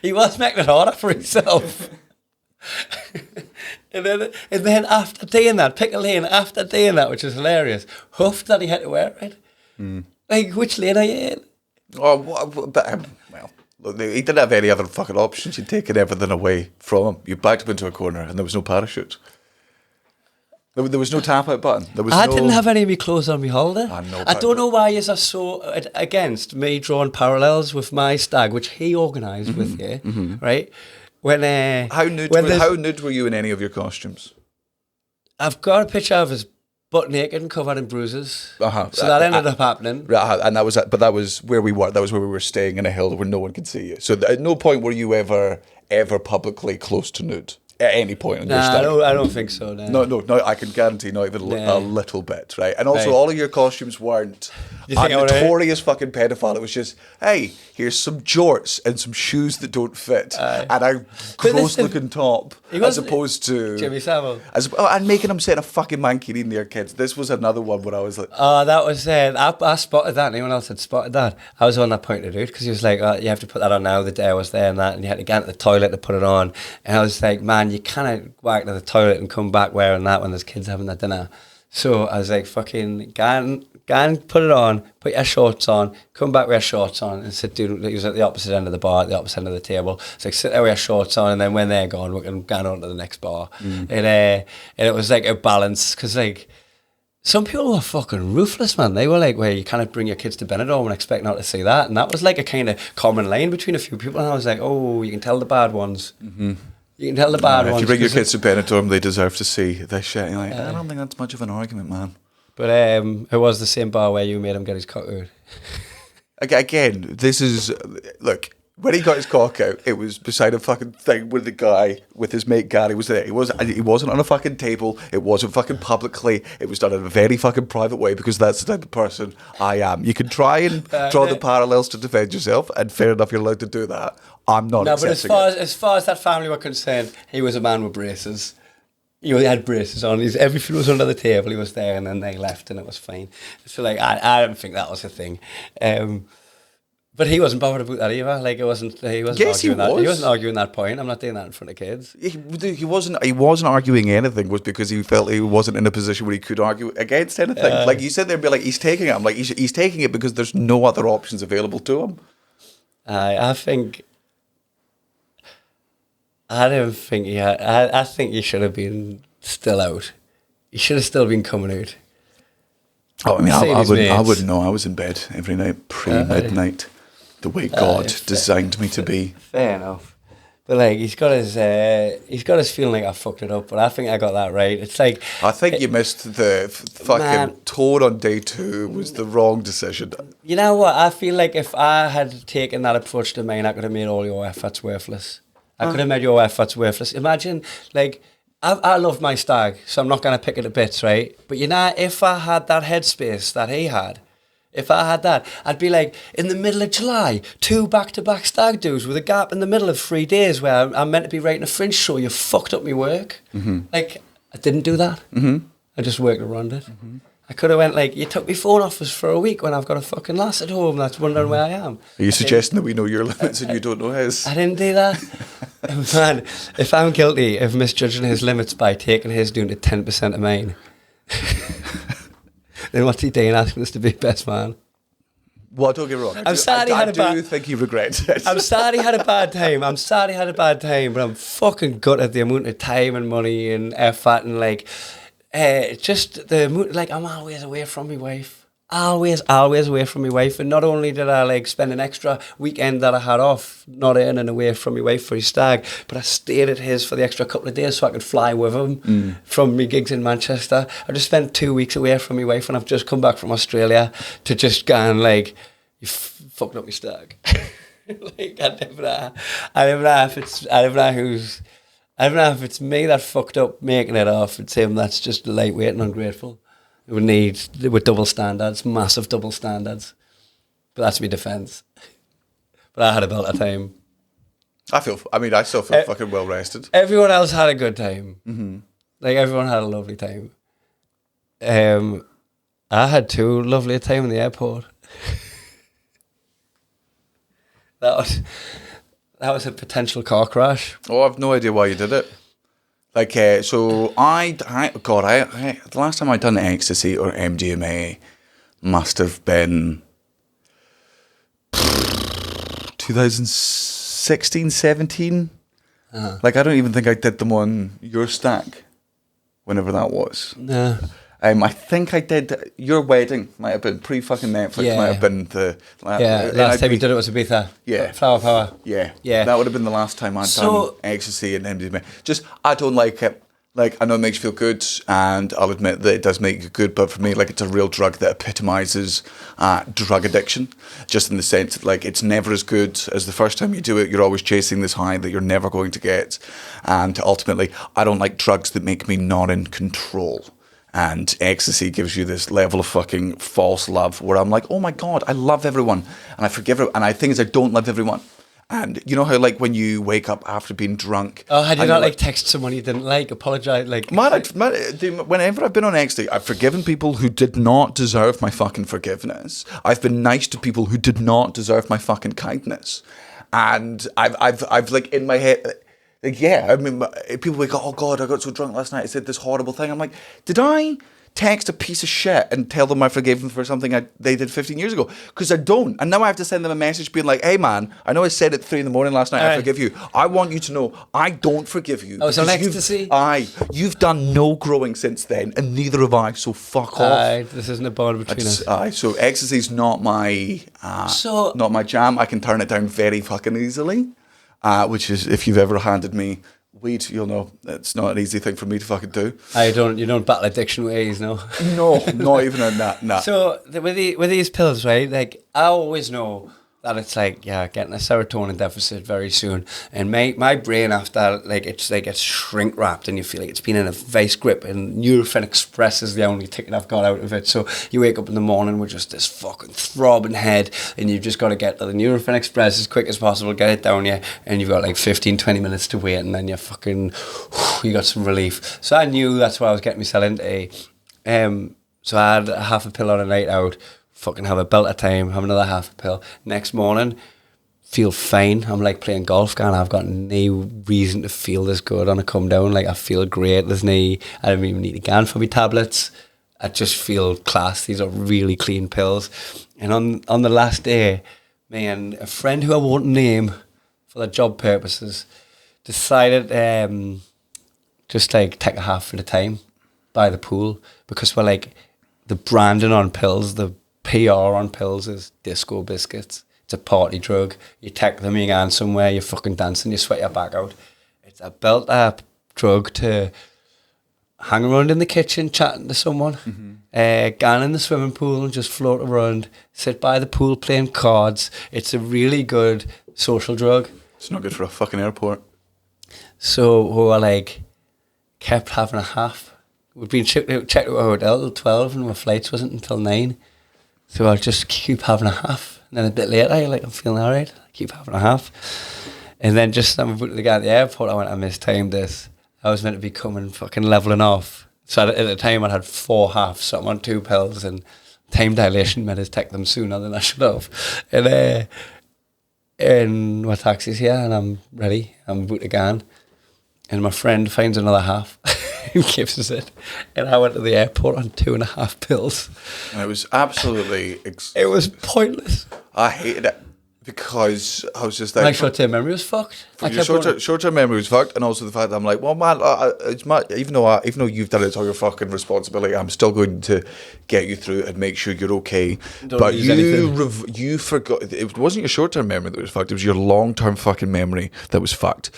D: He was making it harder for himself. and then after doing that, pick a lane after doing that, which was hilarious, huffed that he had to wear it. Like, which lane are you in?
A: Oh, well, he didn't have any other fucking options. You'd taken everything away from him. You backed him into a corner and there was no parachute. There was no tap-out button.
D: I didn't have any of my clothes on my holiday.
A: I
D: don't know why you are so against me drawing parallels with my stag, which he organised with you, right? When
A: how nude were you in any of your costumes?
D: I've got a picture of his butt naked and covered in bruises. So that ended up happening.
A: And that was where we were. That was where we were staying in a hill where no one could see you. So at no point were you ever publicly close to nude at any point on your stag.
D: I don't think so. No,
A: I can guarantee not even a little bit, right? And also, all of your costumes weren't.
D: You think I would've-
A: notorious fucking pedophile. It was just, hey, here's some jorts and some shoes that don't fit, and a gross-looking top, as
D: wasn't-
A: opposed to
D: Jimmy Savile.
A: and making him sit in a fucking mankini near kids. This was another one where I was like,
D: Oh, that was I spotted that. Anyone else had spotted that? I was the one that pointed it out because he was like, oh, "You have to put that on now." The day I was there and that, and you had to get into the toilet to put it on. And I was like, "Man, you cannot go back to the toilet and come back wearing that when there's kids having their dinner." So I was like, "Fucking go and put it on. Put your shorts on. Come back with your shorts on and sit down." He was at the opposite end of the bar, at the opposite end of the table. It's like, sit there with your shorts on, and then when they're gone, we can go on to the next bar. And it was like a balance because like. Some people were fucking ruthless, man. They were like, well, you can't bring your kids to Benidorm and expect not to see that. And that was like a kind of common line between a few people. And I was like, oh, you can tell the bad ones. Mm-hmm. You can tell the bad ones.
A: if you bring your kids to Benidorm, they deserve to see this shit. You're like, I don't think that's much of an argument, man.
D: But it was the same bar where you made him get his cock out.
A: Again, this is, look, when he got his cock out, it was beside a fucking thing with the guy, with his mate Gary was there. He wasn't on a fucking table. It wasn't fucking publicly. It was done in a very fucking private way because that's the type of person I am. You can try and draw the parallels to defend yourself, and fair enough, you're allowed to do that. I'm not
D: No, but
A: accepting
D: as far as that family were concerned, he was a man with braces. He had braces on. Everything was under the table. He was there, and then they left, and it was fine. So, like, I don't think that was a thing. But he wasn't bothered about that either. Like, he wasn't
A: Yes, he
D: arguing that.
A: was.
D: He wasn't arguing that point. I'm not doing that in front of kids.
A: He wasn't arguing anything was because he felt he wasn't in a position where he could argue against anything. Like, you sit there and be like, he's taking it. I'm like, he's taking it because there's no other options available to him.
D: I think he should have been still out. He should have still been coming out.
A: Oh, I mean, I
D: Save his
A: wouldn't
D: mates.
A: know. I was in bed every night, pre-midnight, the way God designed me to be.
D: Fair enough. But like he's got his feeling like I fucked it up, but I think I got that right. It's like
A: I think you missed the fucking
D: Man.
A: tone on day 2 was the wrong decision.
D: you know what? I feel like if I had taken that approach to mine, I could have made all your efforts worthless. I could have made your efforts worthless. Imagine, like, I love my stag, so I'm not going to pick it to bits, right? But you know, if I had that headspace that he had, if I had that, I'd be like, in the middle of July, 2 back-to-back stag do's with a gap in the middle of 3 days where I'm meant to be writing a Fringe show, you fucked up my work. Mm-hmm. Like, I didn't do that. Mm-hmm. I just worked around it. Mm-hmm. I could have went like, you took my phone off us for a week when I've got a fucking lass at home that's wondering where I am.
A: Are you suggesting that we know your limits and you don't know his?
D: I didn't do that. Man, if I'm guilty of misjudging his limits by taking his down to 10% of mine, then what's he doing asking us to be best man?
A: Well, don't get me wrong.
D: I'm sad he had a
A: I do
D: bad-
A: think he regrets it.
D: I'm sad he had a bad time. But I'm fucking gutted the amount of time and money and effort and like, just the amount, like I'm always away from my wife. Always away from my wife. And not only did I like spend an extra weekend that I had off, not earning away from my wife for his stag, but I stayed at his for the extra couple of days so I could fly with him from my gigs in Manchester. I just spent 2 weeks away from my wife and I've just come back from Australia to just go and like, you fucked up my stag. Like, I don't know if it's me that fucked up making it off. It's him that's just lightweight and ungrateful. With double standards, massive double standards. But that's my defence. But I had a belter time.
A: I still feel fucking well rested.
D: Everyone else had a good time. Mm-hmm. Like, everyone had a lovely time. I had 2 lovely time in the airport. That was a potential car crash.
A: Oh, I've no idea why you did it. Like, so the last time I'd done ecstasy or MDMA must have been 2016, 17. Uh-huh. Like, I don't even think I did them on your stack, whenever that was.
D: No.
A: I think I did. Your wedding might have been pre-fucking Netflix.
D: Yeah.
A: Might have been the
D: last time you did it was Ibiza.
A: Yeah,
D: Flower Power.
A: Yeah,
D: yeah.
A: That would have been the last time I'd done ecstasy and MDMA. Just I don't like it. Like, I know it makes you feel good, and I'll admit that it does make you good, but for me, like, it's a real drug that epitomizes drug addiction, just in the sense that, like, it's never as good as the first time you do it. You're always chasing this high that you're never going to get, and ultimately, I don't like drugs that make me not in control. And ecstasy gives you this level of fucking false love where I'm like, oh my God, I love everyone. And I forgive everyone. And I think is I don't love everyone. And you know how like when you wake up after being drunk.
D: Oh, had you not like text someone you didn't like, apologise? Like,
A: man, whenever I've been on ecstasy, I've forgiven people who did not deserve my fucking forgiveness. I've been nice to people who did not deserve my fucking kindness. And I've like in my head... Like, yeah, I mean, people wake up, oh God, I got so drunk last night, I said this horrible thing. I'm like, did I text a piece of shit and tell them I forgave them for something they did 15 years ago? Because I don't. And now I have to send them a message being like, hey man, I know I said at 3 a.m. last night, I forgive you. I want you to know, I don't forgive you.
D: Oh, it's on ecstasy?
A: You've done no growing since then, and neither have I, so fuck off.
D: This isn't a bond between us.
A: So ecstasy's not my jam. I can turn it down very fucking easily. Which is, if you've ever handed me weed, you'll know it's not an easy thing for me to fucking do.
D: You don't battle addiction with ease, no?
A: No, not even in that. Nah.
D: So with these pills, right? Like I always know that it's like getting a serotonin deficit very soon, and my brain after it's shrink wrapped, and you feel like it's been in a vice grip, and Nurofen Express is the only ticket I've got out of it. So you wake up in the morning with just this fucking throbbing head, and you've just got to get to the Nurofen Express as quick as possible, get it down you, and you've got like 15-20 minutes to wait, and then you got some relief. So I knew that's what I was getting myself into. So I had a half a pill on a night out. Fucking have a belt of time, have another half a pill. Next morning, feel fine. I'm like playing golf, and I've got no reason to feel this good on a come down. Like I feel great. I don't even need to go for my tablets. I just feel class. These are really clean pills. And on the last day, me and a friend who I won't name for the job purposes decided just like take a half at a time by the pool, because we're like the branding on pills, the PR on pills is disco biscuits. It's a party drug. You take them, you go somewhere, you're fucking dancing, you sweat your back out. It's a built-up drug to hang around in the kitchen chatting to someone, go in the swimming pool and just float around, sit by the pool playing cards. It's a really good social drug.
A: It's not good for a fucking airport.
D: So we were like, kept having a half. We'd been checked out at our hotel till 12 and my flights wasn't until 9. So I'll just keep having a half. And then a bit later, I'm feeling all right. I keep having a half. And then just I'm about to get at the airport, I went, I mistimed this. I was meant to be coming fucking levelling off. So at the time, I had 4 halves, so I'm on 2 pills. And time dilation meant to take them sooner than I should have. And my taxi's here, and I'm ready. I'm about to go. And my friend finds another half. Who gives us it? And I went to the airport on 2.5 pills.
A: And it was absolutely...
D: It was pointless.
A: I hated it because I was just like...
D: My short-term memory was fucked.
A: Your short-term memory was fucked, and also the fact that I'm like, well, man, it's my, even though you've done it, it's all your fucking responsibility, I'm still going to get you through and make sure you're okay. But you forgot... It wasn't your short-term memory that was fucked, it was your long-term fucking memory that was fucked.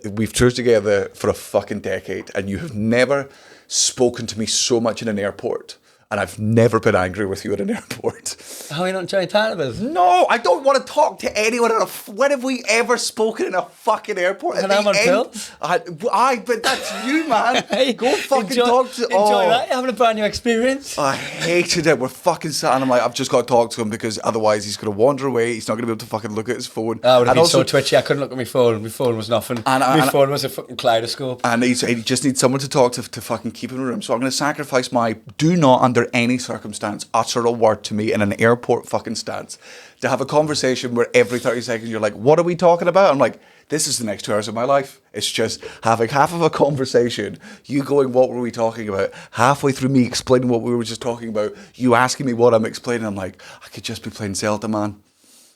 A: We've toured together for a fucking decade, and you have never spoken to me so much in an airport, and I've never been angry with you at an airport.
D: How are you not enjoying talking about us?
A: No, I don't want to talk to anyone. When have we ever spoken in a fucking airport?
D: And I'm on pills?
A: But that's you, man. Go fucking talk to...
D: Enjoy that. You're having a brand new experience.
A: I hated it. We're fucking sat, and I'm like, I've just got to talk to him, because otherwise he's going to wander away. He's not going to be able to fucking look at his phone.
D: I would have been so twitchy. I couldn't look at my phone. My phone was nothing. My phone was a fucking kaleidoscope.
A: And he just needs someone to talk to fucking keep him in the room. So I'm going to sacrifice my do not, under any circumstance, utter a word to me in an airport fucking stance, to have a conversation where every 30 seconds you're like, what are we talking about? I'm like, this is the next 2 hours of my life. It's just having half of a conversation, you going, what were we talking about? Halfway through me explaining what we were just talking about, you asking me what I'm explaining. I'm like, I could just be playing Zelda, man.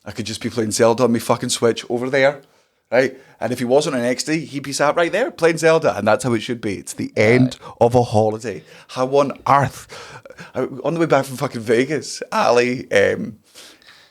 A: I could just be playing Zelda on my fucking Switch over there. Right? And if he wasn't on XD, he'd be sat right there playing Zelda. And that's how it should be. It's the end of a holiday. How on earth... On the way back from fucking Vegas, Ali, in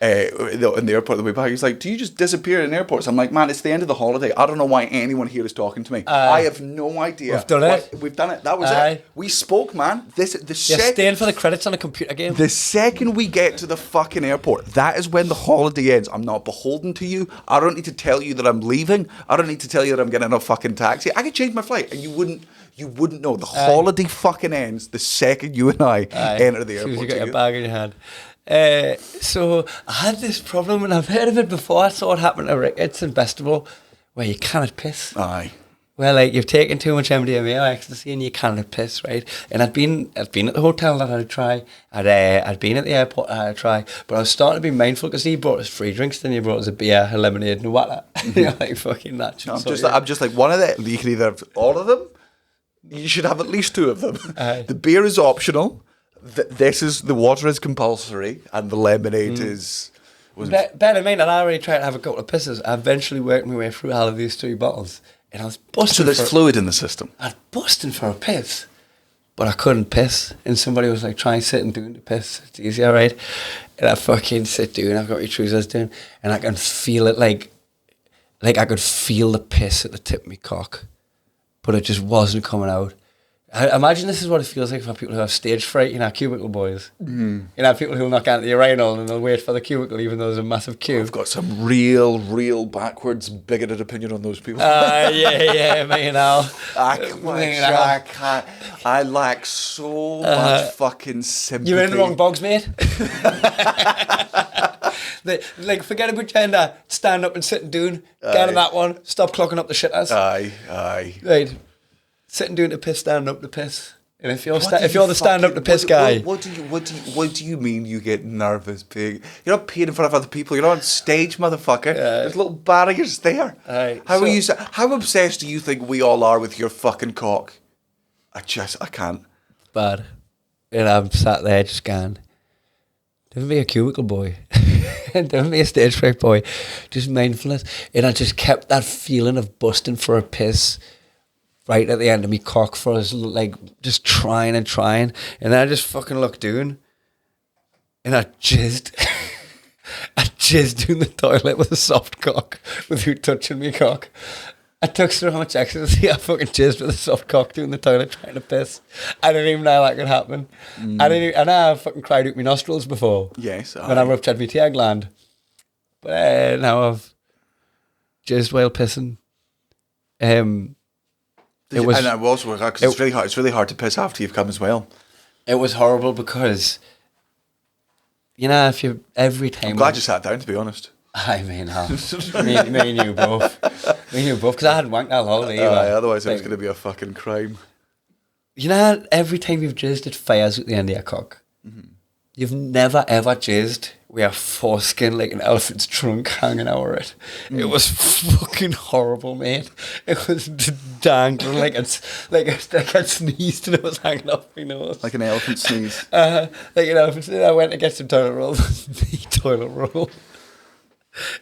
A: the airport on the way back, he's like, do you just disappear in airports? I'm like, man, it's the end of the holiday. I don't know why anyone here is talking to me. I have no idea.
D: We've done it.
A: We've done it. That was it. We spoke, man.
D: You're staying for the credits on a computer game.
A: The second we get to the fucking airport, that is when the holiday ends. I'm not beholden to you. I don't need to tell you that I'm leaving. I don't need to tell you that I'm getting a fucking taxi. I could change my flight, and you wouldn't You wouldn't know. The holiday fucking ends the second you and I enter the
D: As soon as
A: airport.
D: you got your bag in your hand. So I had this problem, and I've heard of it before. I saw it happen to Ricketts and Festival, where you cannot piss.
A: Aye.
D: Where like you've taken too much MDMA or ecstasy and you cannot piss, right? And I'd been at the hotel that I'd try. I'd been at the airport that I'd try, but I was starting to be mindful because he brought us free drinks, then he brought us a beer, a lemonade, and water. You're like fucking that.
A: I'm just like one of the. You can either have all of them. You should have at least two of them. The beer is optional. The water is compulsory, and the lemonade is.
D: Bear in mind that I already tried to have a couple of pisses. I eventually worked my way through all of these 3 bottles. And I was busting.
A: So there's fluid in the system.
D: I was busting for a piss, but I couldn't piss. And somebody was like, try and sit and doing the piss. It's easier, right? And I fucking sit doing. I've got my trousers doing, and I can feel it like I could feel the piss at the tip of my cock, but it just wasn't coming out. I imagine this is what it feels like for people who have stage fright, cubicle boys. You know, people who will knock out the urinal and they'll wait for the cubicle even though there's a massive queue.
A: I've got some real backwards, bigoted opinion on those people.
D: Yeah, me and Al.
A: I can't. I lack so much fucking sympathy.
D: You're in the wrong box, mate. Forget about gender. Stand up and sit and doing. Get on that one. Stop clocking up the shitters.
A: Aye.
D: Right. Sitting doing the piss, standing up the piss. And if you're the stand up the piss guy,
A: what do you mean you get nervous, pig? You're not peeing in front of other people. You're not on stage, motherfucker. There's little barriers there. How obsessed do you think we all are with your fucking cock? I can't.
D: Bad. And I'm sat there just going, don't be a cubicle boy. Don't be a stage fright boy. Just mindfulness. And I just kept that feeling of busting for a piss right at the end of me cock for us, like just trying. And then I just fucking looked down and I jizzed. I jizzed in the toilet with a soft cock without touching me cock. I took so much ecstasy, I fucking jizzed with a soft cock down the toilet trying to piss. I didn't even know that could happen. I know I fucking cried out my nostrils before.
A: Yes.
D: When I ruptured my tear gland. But now I've jizzed while pissing.
A: It was, and I will also because it's really hard. It's really hard to piss after you've come as well.
D: It was horrible because, if you every time.
A: I'm glad you sat down. To be honest.
D: I mean, me and you both, because I hadn't wanked that holiday either.
A: Otherwise, it was going to be a fucking crime.
D: Every time you've jizzed, it fires at the end of your cock. Mm-hmm. You've never ever jizzed with a foreskin like an elephant's trunk hanging over it. It was fucking horrible, mate. It was dangling like I sneezed and it was hanging off my nose.
A: Like an elephant sneeze.
D: Like an elephant sneeze. I went to get some toilet roll. The toilet roll.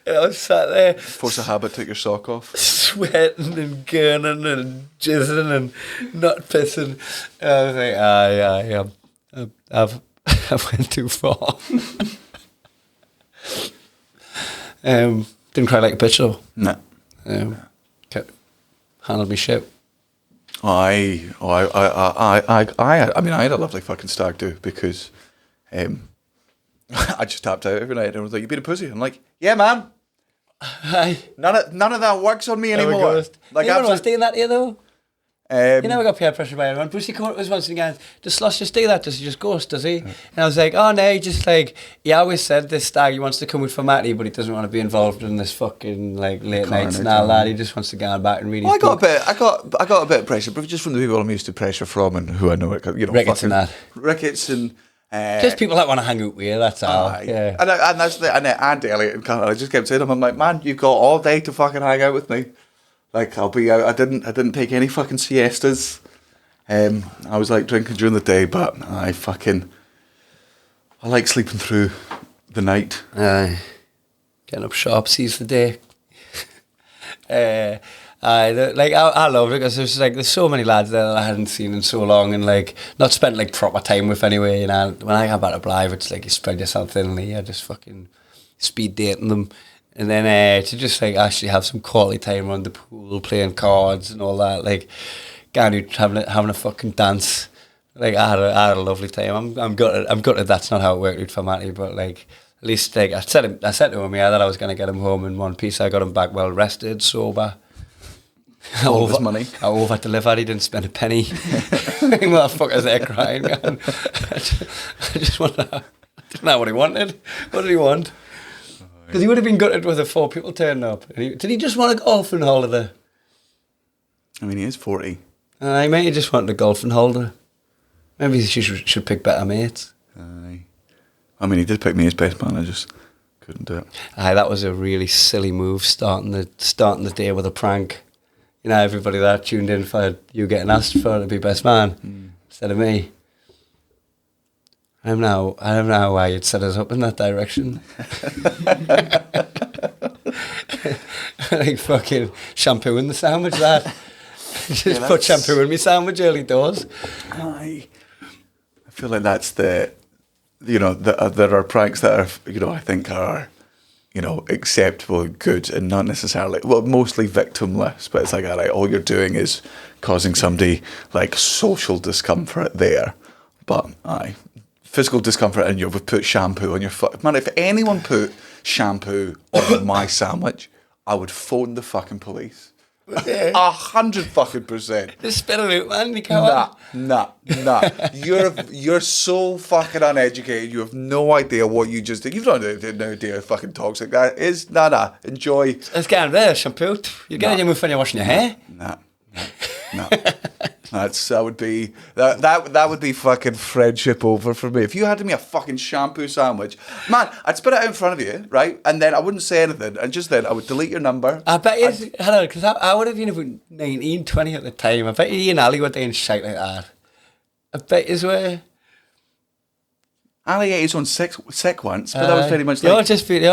D: And I was sat there.
A: Force a habit, take your sock off.
D: Sweating and gurning and jizzing and not pissing. And I was like, I went too far. Didn't cry like a bitch though.
A: No.
D: Kept handled me shit.
A: I mean, I had a lovely fucking stag do because I just tapped out every night and was like, "You been a pussy?" I'm like, "Yeah, man." None of that works on me anymore.
D: Like, anyone was doing that to you though?
A: You
D: never got peer pressure by anyone. Brucey Court was once again, does Sloss just do that? Does he just ghost, does he? And I was like, oh no, he always said this stag, he wants to come with for Matty, but he doesn't want to be involved in this fucking like late nights and all that. He just wants to go back and really.
A: Well, I got a bit of pressure, but just from the people I'm used to pressure from and who I know,
D: Ricketts and that.
A: Ricketts and.
D: Just people that want to hang out with you, that's all. Yeah.
A: And that's and Elliot and Connor, I just kept saying to him, I'm like, man, you've got all day to fucking hang out with me. Like, I'll be out. I didn't take any fucking siestas. I was like drinking during the day, but I like sleeping through the night.
D: Getting up sharp, seize the day. I love it because there's so many lads there that I hadn't seen in so long and like not spent like proper time with anyway. When I got back to Blythe, it's like you spread yourself thinly. You're just fucking speed dating them. And then to just like actually have some quality time around the pool, playing cards and all that, like going out having a fucking dance. Like I had a lovely time. I'm gutted that's not how it worked out for Matty, but like at least like I said to him that I was gonna get him home in one piece. I got him back well rested, sober.
A: all of his money.
D: I over-delivered, he didn't spend a penny. Motherfuckers there crying, man. I just wonder, I don't know what he wanted. What did he want? Because he would have been gutted with the 4 people turning up. Did he just want a golfing holiday?
A: I mean, he is 40.
D: Aye, mate, he just wanted a golfing holiday. Maybe he should pick better mates.
A: Aye. I mean, he did pick me as best man, I just couldn't do it.
D: Aye, that was a really silly move, starting the day with a prank. You know, everybody that tuned in for you getting asked for to be best man instead of me. I don't know why you'd set us up in that direction. Like fucking shampoo in the sandwich, that. Just put shampoo in my sandwich early doors.
A: I feel like that's there are pranks that are, I think are, acceptable and good and not necessarily, well, mostly victimless, but it's like, all right, all you're doing is causing somebody like social discomfort there. But physical discomfort, and you've put shampoo on your foot. Man, if anyone put shampoo on my sandwich, I would phone the fucking police. 100%.
D: Just spit it out, man. You can't.
A: Nah. You're so fucking uneducated. You have no idea what you just did. You've no idea how fucking toxic that is. Nah. Enjoy.
D: It's kind of there, shampoo. You're getting your move when you're washing your hair.
A: Nah. That would be fucking friendship over for me. If you had me a fucking shampoo sandwich, man, I'd spit it out in front of you, right? And then I wouldn't say anything, and just then I would delete your number.
D: I bet you, hello, because I would have been about 19, 20 at the time. I bet you and Ali were doing shit like that. I bet you were.
A: Ali ate his own sick once, but that was very much like...
D: You're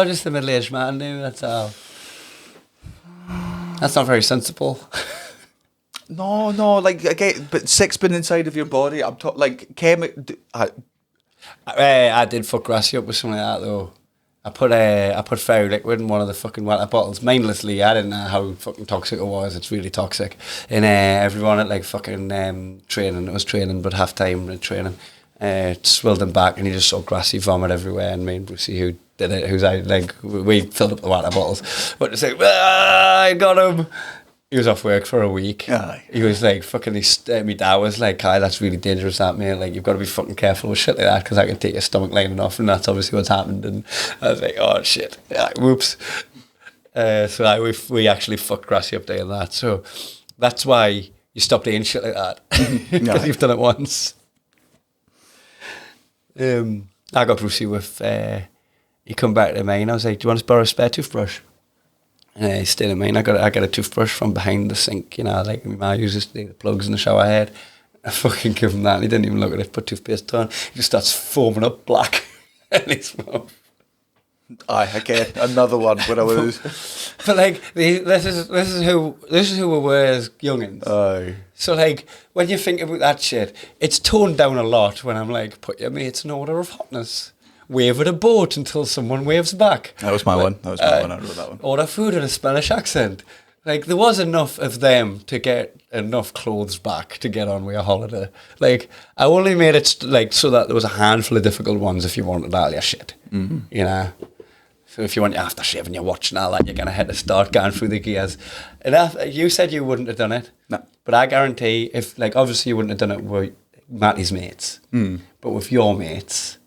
D: just a middle-aged man now, that's all. That's not very sensible.
A: No, like, again, but sick's been inside of your body. I'm talking, like,
D: I did fuck Grassy up with something like that, though. I put fairy liquid in one of the fucking water bottles, mindlessly. I didn't know how fucking toxic it was. It's really toxic. And everyone at, like, fucking training, it was training, but half-time training, swilled him back, and he just saw Grassy vomit everywhere, and me and Brucey, who did it, we filled up the water bottles. But it's like, I got him. He was off work for a week.
A: Aye.
D: He was like, fucking, my dad was like, Kai, that's really dangerous, that, mate. Like, you've got to be fucking careful with shit like that, because I can take your stomach lining off, and that's obviously what's happened. And I was like, oh, shit. Yeah, whoops. So we actually fucked Grassy up doing that. So that's why you stop doing shit like that, because you've done it once. I got Brucey with, he come back to me, and I was like, do you want to borrow a spare toothbrush? And he stayed in mine. I got a toothbrush from behind the sink, like my ma uses the plugs in the shower head. I fucking give him that, and he didn't even look at it, put toothpaste on. He just starts foaming up black in his mouth.
A: Again, another one when I was...
D: But like, this is who we were as youngins.
A: Aye.
D: So like, when you think about that shit, it's toned down a lot when I'm like, put your mates in order of hotness. Wave at a boat until someone waves back.
A: That was my one. I wrote that one.
D: Order food in a Spanish accent. Like, there was enough of them to get enough clothes back to get on with a holiday. Like, I only made it like so that there was a handful of difficult ones if you wanted all your shit. Mm-hmm. So if you want your aftershave and you're watching all that, you're going to have to start going through the gears. And you said you wouldn't have done it.
A: No.
D: But I guarantee, if like, obviously you wouldn't have done it with Matty's mates. But with your mates...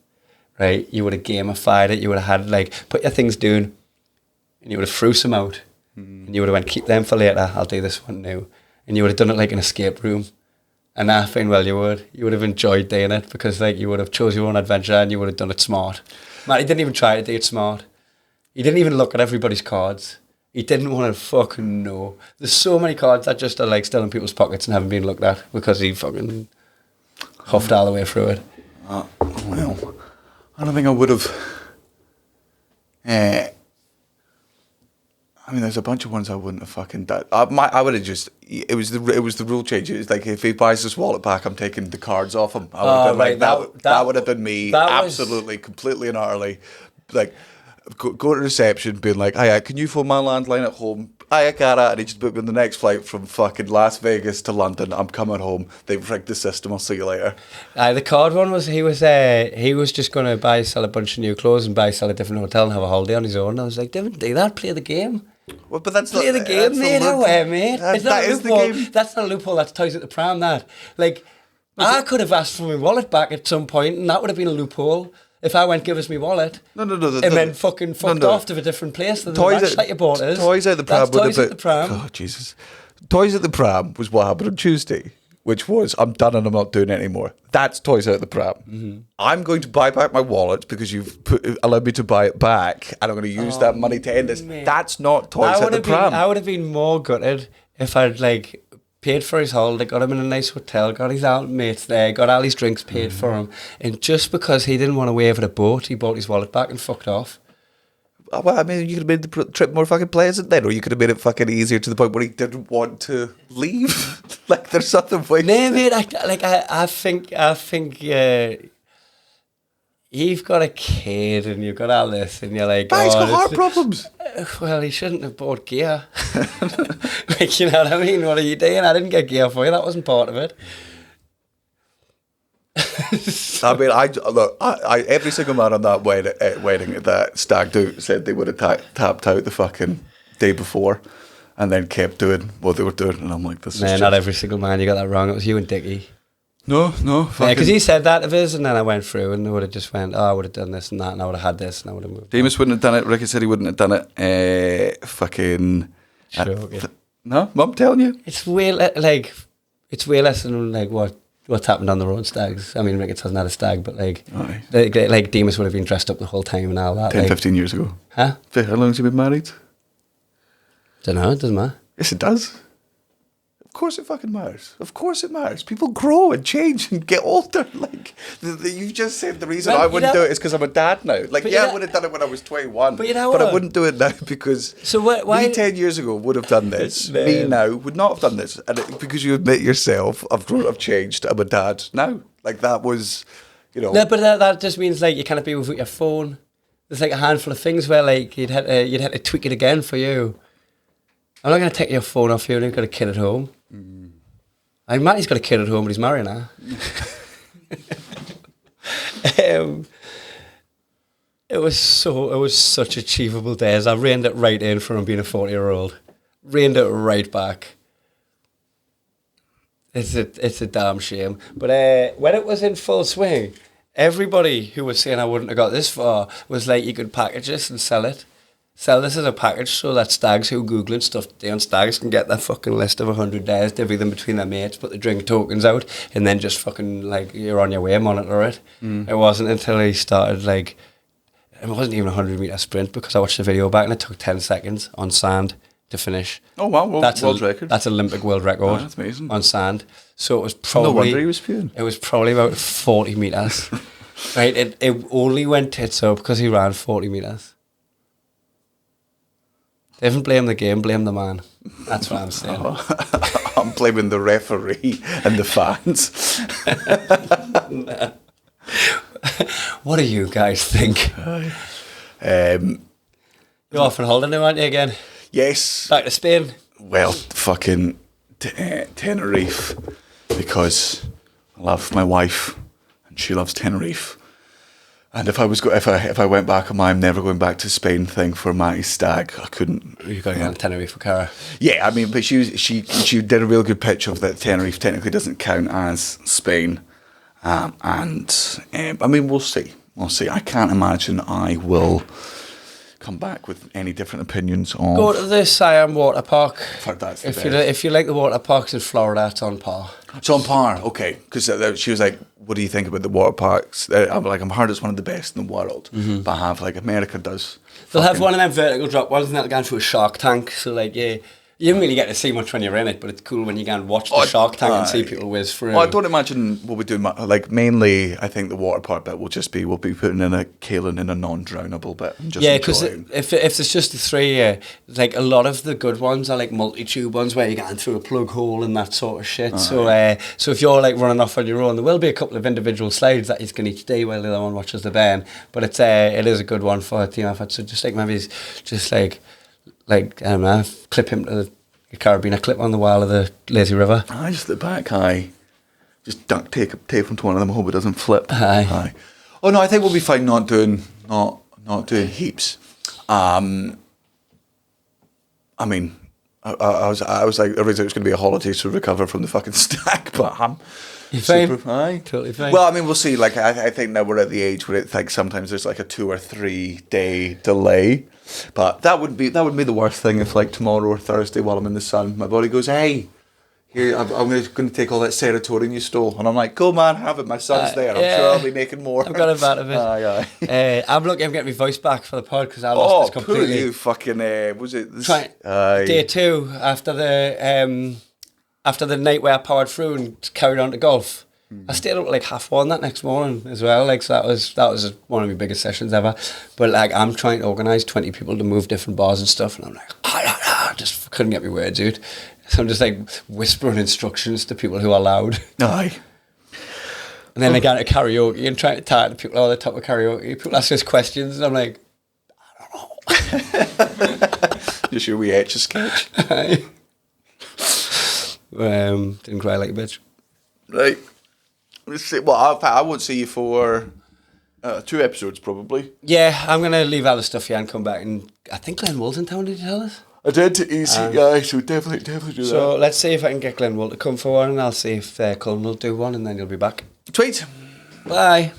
D: Right, you would have gamified it. You would have had like put your things down, and you would have threw some out, and you would have went keep them for later. I'll do this one now, and you would have done it like an escape room. And I think you would have enjoyed doing it because like you would have chose your own adventure and you would have done it smart. Man, he didn't even try to do it smart. He didn't even look at everybody's cards. He didn't want to fucking know. There's so many cards that just are like still in people's pockets and haven't been looked at because he fucking huffed all the way through it.
A: Well. I don't think I would have. I mean, there's a bunch of ones I wouldn't have fucking done. I would have just. It was the rule change. It's like if he buys his wallet back, I'm taking the cards off him. I would have been
D: right,
A: like that would have been me. Absolutely, completely and utterly. Like go to reception, being like, "Hiya, can you phone my landline at home?" I got it, and he just booked me on the next flight from fucking Las Vegas to London. I'm coming home. They've rigged the system. I'll see you later.
D: The card one was he was just going to sell a bunch of new clothes and sell a different hotel and have a holiday on his own. I was like, don't do that. Play the game.
A: Well, but that's
D: Play
A: not
D: the game, mate. Away, mate. It's not
A: that
D: a
A: is the
D: loophole.
A: game.
D: That's not a loophole. That's toys at the pram. That like, I could have asked for my wallet back at some point, and that would have been a loophole. If I went, give us me wallet.
A: No.
D: And then fucking fucked off to a different place than the match that you bought us.
A: Toys at the pram.
D: That's toys at the pram.
A: Oh, Jesus. Toys at the pram was what happened on Tuesday, which was, I'm done and I'm not doing it anymore. That's toys out the pram.
D: Mm-hmm.
A: I'm going to buy back my wallet because you've allowed me to buy it back, and I'm going to use that money to end this.
D: Mate.
A: That's not toys at the pram.
D: I would have been more gutted if I'd like paid for his holiday, got him in a nice hotel, got his out mates there, got all his drinks paid for him, and just because he didn't want to wave at a boat, he bought his wallet back and fucked off.
A: Well, I mean, you could have made the trip more fucking pleasant then, or you could have made it fucking easier to the point where he didn't want to leave. Like, there's other ways.
D: No, mate, I think you've got a kid and you've got all this, and you're like,
A: But he's got heart
D: this-
A: problems.
D: Well, he shouldn't have bought gear. Like, you know what I mean? What are you doing? I didn't get gear for you. That wasn't part of it.
A: I mean, I every single man on that wedding at that stag do said they would have tapped out the fucking day before, and then kept doing what they were doing, and I'm like, this is
D: No,
A: just...
D: not every single man. You got that wrong. It was you and Dickie.
A: No,
D: Yeah, because he said that of his, and then I went through, and I would have just went, I would have done this and that, and I would have had this, and I would have moved.
A: Demas wouldn't have done it. Ricky said he wouldn't have done it. Fucking...
D: Joking.
A: No, I'm telling you.
D: It's way it's way less than like what's happened on the road stags. I mean, Ricketts hasn't had a stag, but like Demas would have been dressed up the whole time and all that.
A: 10,
D: like,
A: 15 years ago.
D: Huh?
A: How long has he been married?
D: Don't know. It doesn't matter.
A: Yes, it does. Of course it fucking matters. Of course it matters. People grow and change and get older. Like, you just said the reason
D: Well,
A: I wouldn't do it is because I'm a dad now. Like,
D: But
A: yeah,
D: you
A: I would have done it when I was 21.
D: But you know
A: But I
D: what?
A: wouldn't do it now because
D: So why?
A: me 10 years ago would have done this. Me now would not have done this. And because you admit yourself, I've changed. I'm a dad now. Like, that was, you know...
D: No, but that just means like you can't be without your phone. There's like a handful of things where like you'd have to tweak it again for you. I'm not going to take your phone off you and you've got a kid at home. I mean, Matty's got a kid at home, but he's married now. It was such achievable days. I reined it right in for him being a 40-year-old. Reined it right back. It's a damn shame. But when it was in full swing, everybody who was saying I wouldn't have got this far was like, you could package this and sell it. Sell this as a package so that stags who Googling stuff today on stags can get their fucking list of 100 days, divvy them between their mates, put the drink tokens out, and then just fucking, like, you're on your way, monitor it. It wasn't until he started, like, it wasn't even a 100-metre sprint because I watched the video back and it took 10 seconds on sand to finish.
A: Oh, wow, world record.
D: That's Olympic world record.
A: Oh, that's amazing.
D: On sand. So it was probably...
A: No wonder he was spewing.
D: It was probably about 40 metres. Right? It only went tits up because he ran 40 metres. They haven't blamed the game, blame the man. That's what I'm saying.
A: I'm blaming the referee and the fans.
D: What do you guys think? You're off on holiday now, aren't you, again?
A: Yes.
D: Back to Spain?
A: Well, fucking Tenerife, because I love my wife and she loves Tenerife. And if I went back on my I'm never going back to Spain thing for Matty's stag, I couldn't.
D: You've got to get on Tenerife for Cara.
A: Yeah, I mean, but she did a real good pitch of that Tenerife technically doesn't count as Spain, I mean, we'll see. I can't imagine I will come back with any different opinions on.
D: Go to the Siam water park.
A: That's the best.
D: If you like the water parks in Florida, it's on par.
A: It's on par, okay. Because she was like, what do you think about the water parks? I'm like, I'm heard it's one of the best in the world. But I have, like, America does.
D: They'll have one of them vertical drop ones and that'll go through a shark tank. So, like, yeah, you don't really get to see much when you're in it, but it's cool when you go and watch the shark tank and see people whiz through.
A: Well, I don't imagine we'll be doing, like, mainly, I think the water park bit will just be, we'll be putting in a Kaelin in a non-drownable bit. And just
D: yeah, because
A: enjoying.
D: if it's just the three, like, a lot of the good ones are, like, multi-tube ones where you're going through a plug hole and that sort of shit. So if you're, like, running off on your own, there will be a couple of individual slides that you can each day while the other one watches the band. But it is a good one for a team effort. So just, like, maybe just, like, I don't know, clip him to the carabiner clip on the wall of the lazy river.
A: Just the back, just duct tape him to one of them. I hope it doesn't flip.
D: Aye.
A: Oh no, I think we'll be fine not doing heaps. I mean, I was like, originally it was going to be a holiday to recover from the fucking stag, but I'm
D: You fine?
A: aye.
D: Totally fine.
A: Well, I mean, we'll see. Like, I think now we're at the age where it's like sometimes there's like a 2 or 3 day delay, but that would be the worst thing if like tomorrow or Thursday while I'm in the sun, my body goes, hey. Here, I'm going to take all that serotonin you stole. And I'm like, cool, man, have it. My son's there. I'm sure I'll be making more.
D: I've got a vat of it.
A: Aye.
D: I'm getting my voice back for the pod because I lost this
A: poor
D: completely.
A: you fucking, was it? This,
D: Day 2, after the night where I powered through and carried on to golf. I stayed up at like 1:30 that next morning as well. Like, so that was one of my biggest sessions ever. But like, I'm trying to organise 20 people to move different bars and stuff. And I'm like, just couldn't get my words out. So I'm just like whispering instructions to people who are loud.
A: Aye.
D: And then I got to karaoke and trying to talk to people all the top of karaoke. People ask us questions and I'm like, I don't know.
A: Just your wee etch a sketch.
D: Didn't cry like a bitch.
A: Right. Let's see. Well, I won't see you for 2 episodes probably.
D: Yeah, I'm going to leave all the stuff here and come back. And I think Glenn Wool's in town, did you tell us?
A: I did to easy guy, so definitely do that.
D: So let's see if I can get Glenn Wool to come for one, and I'll see if Cullen will do one, and then you'll be back.
A: Tweet.
D: Bye.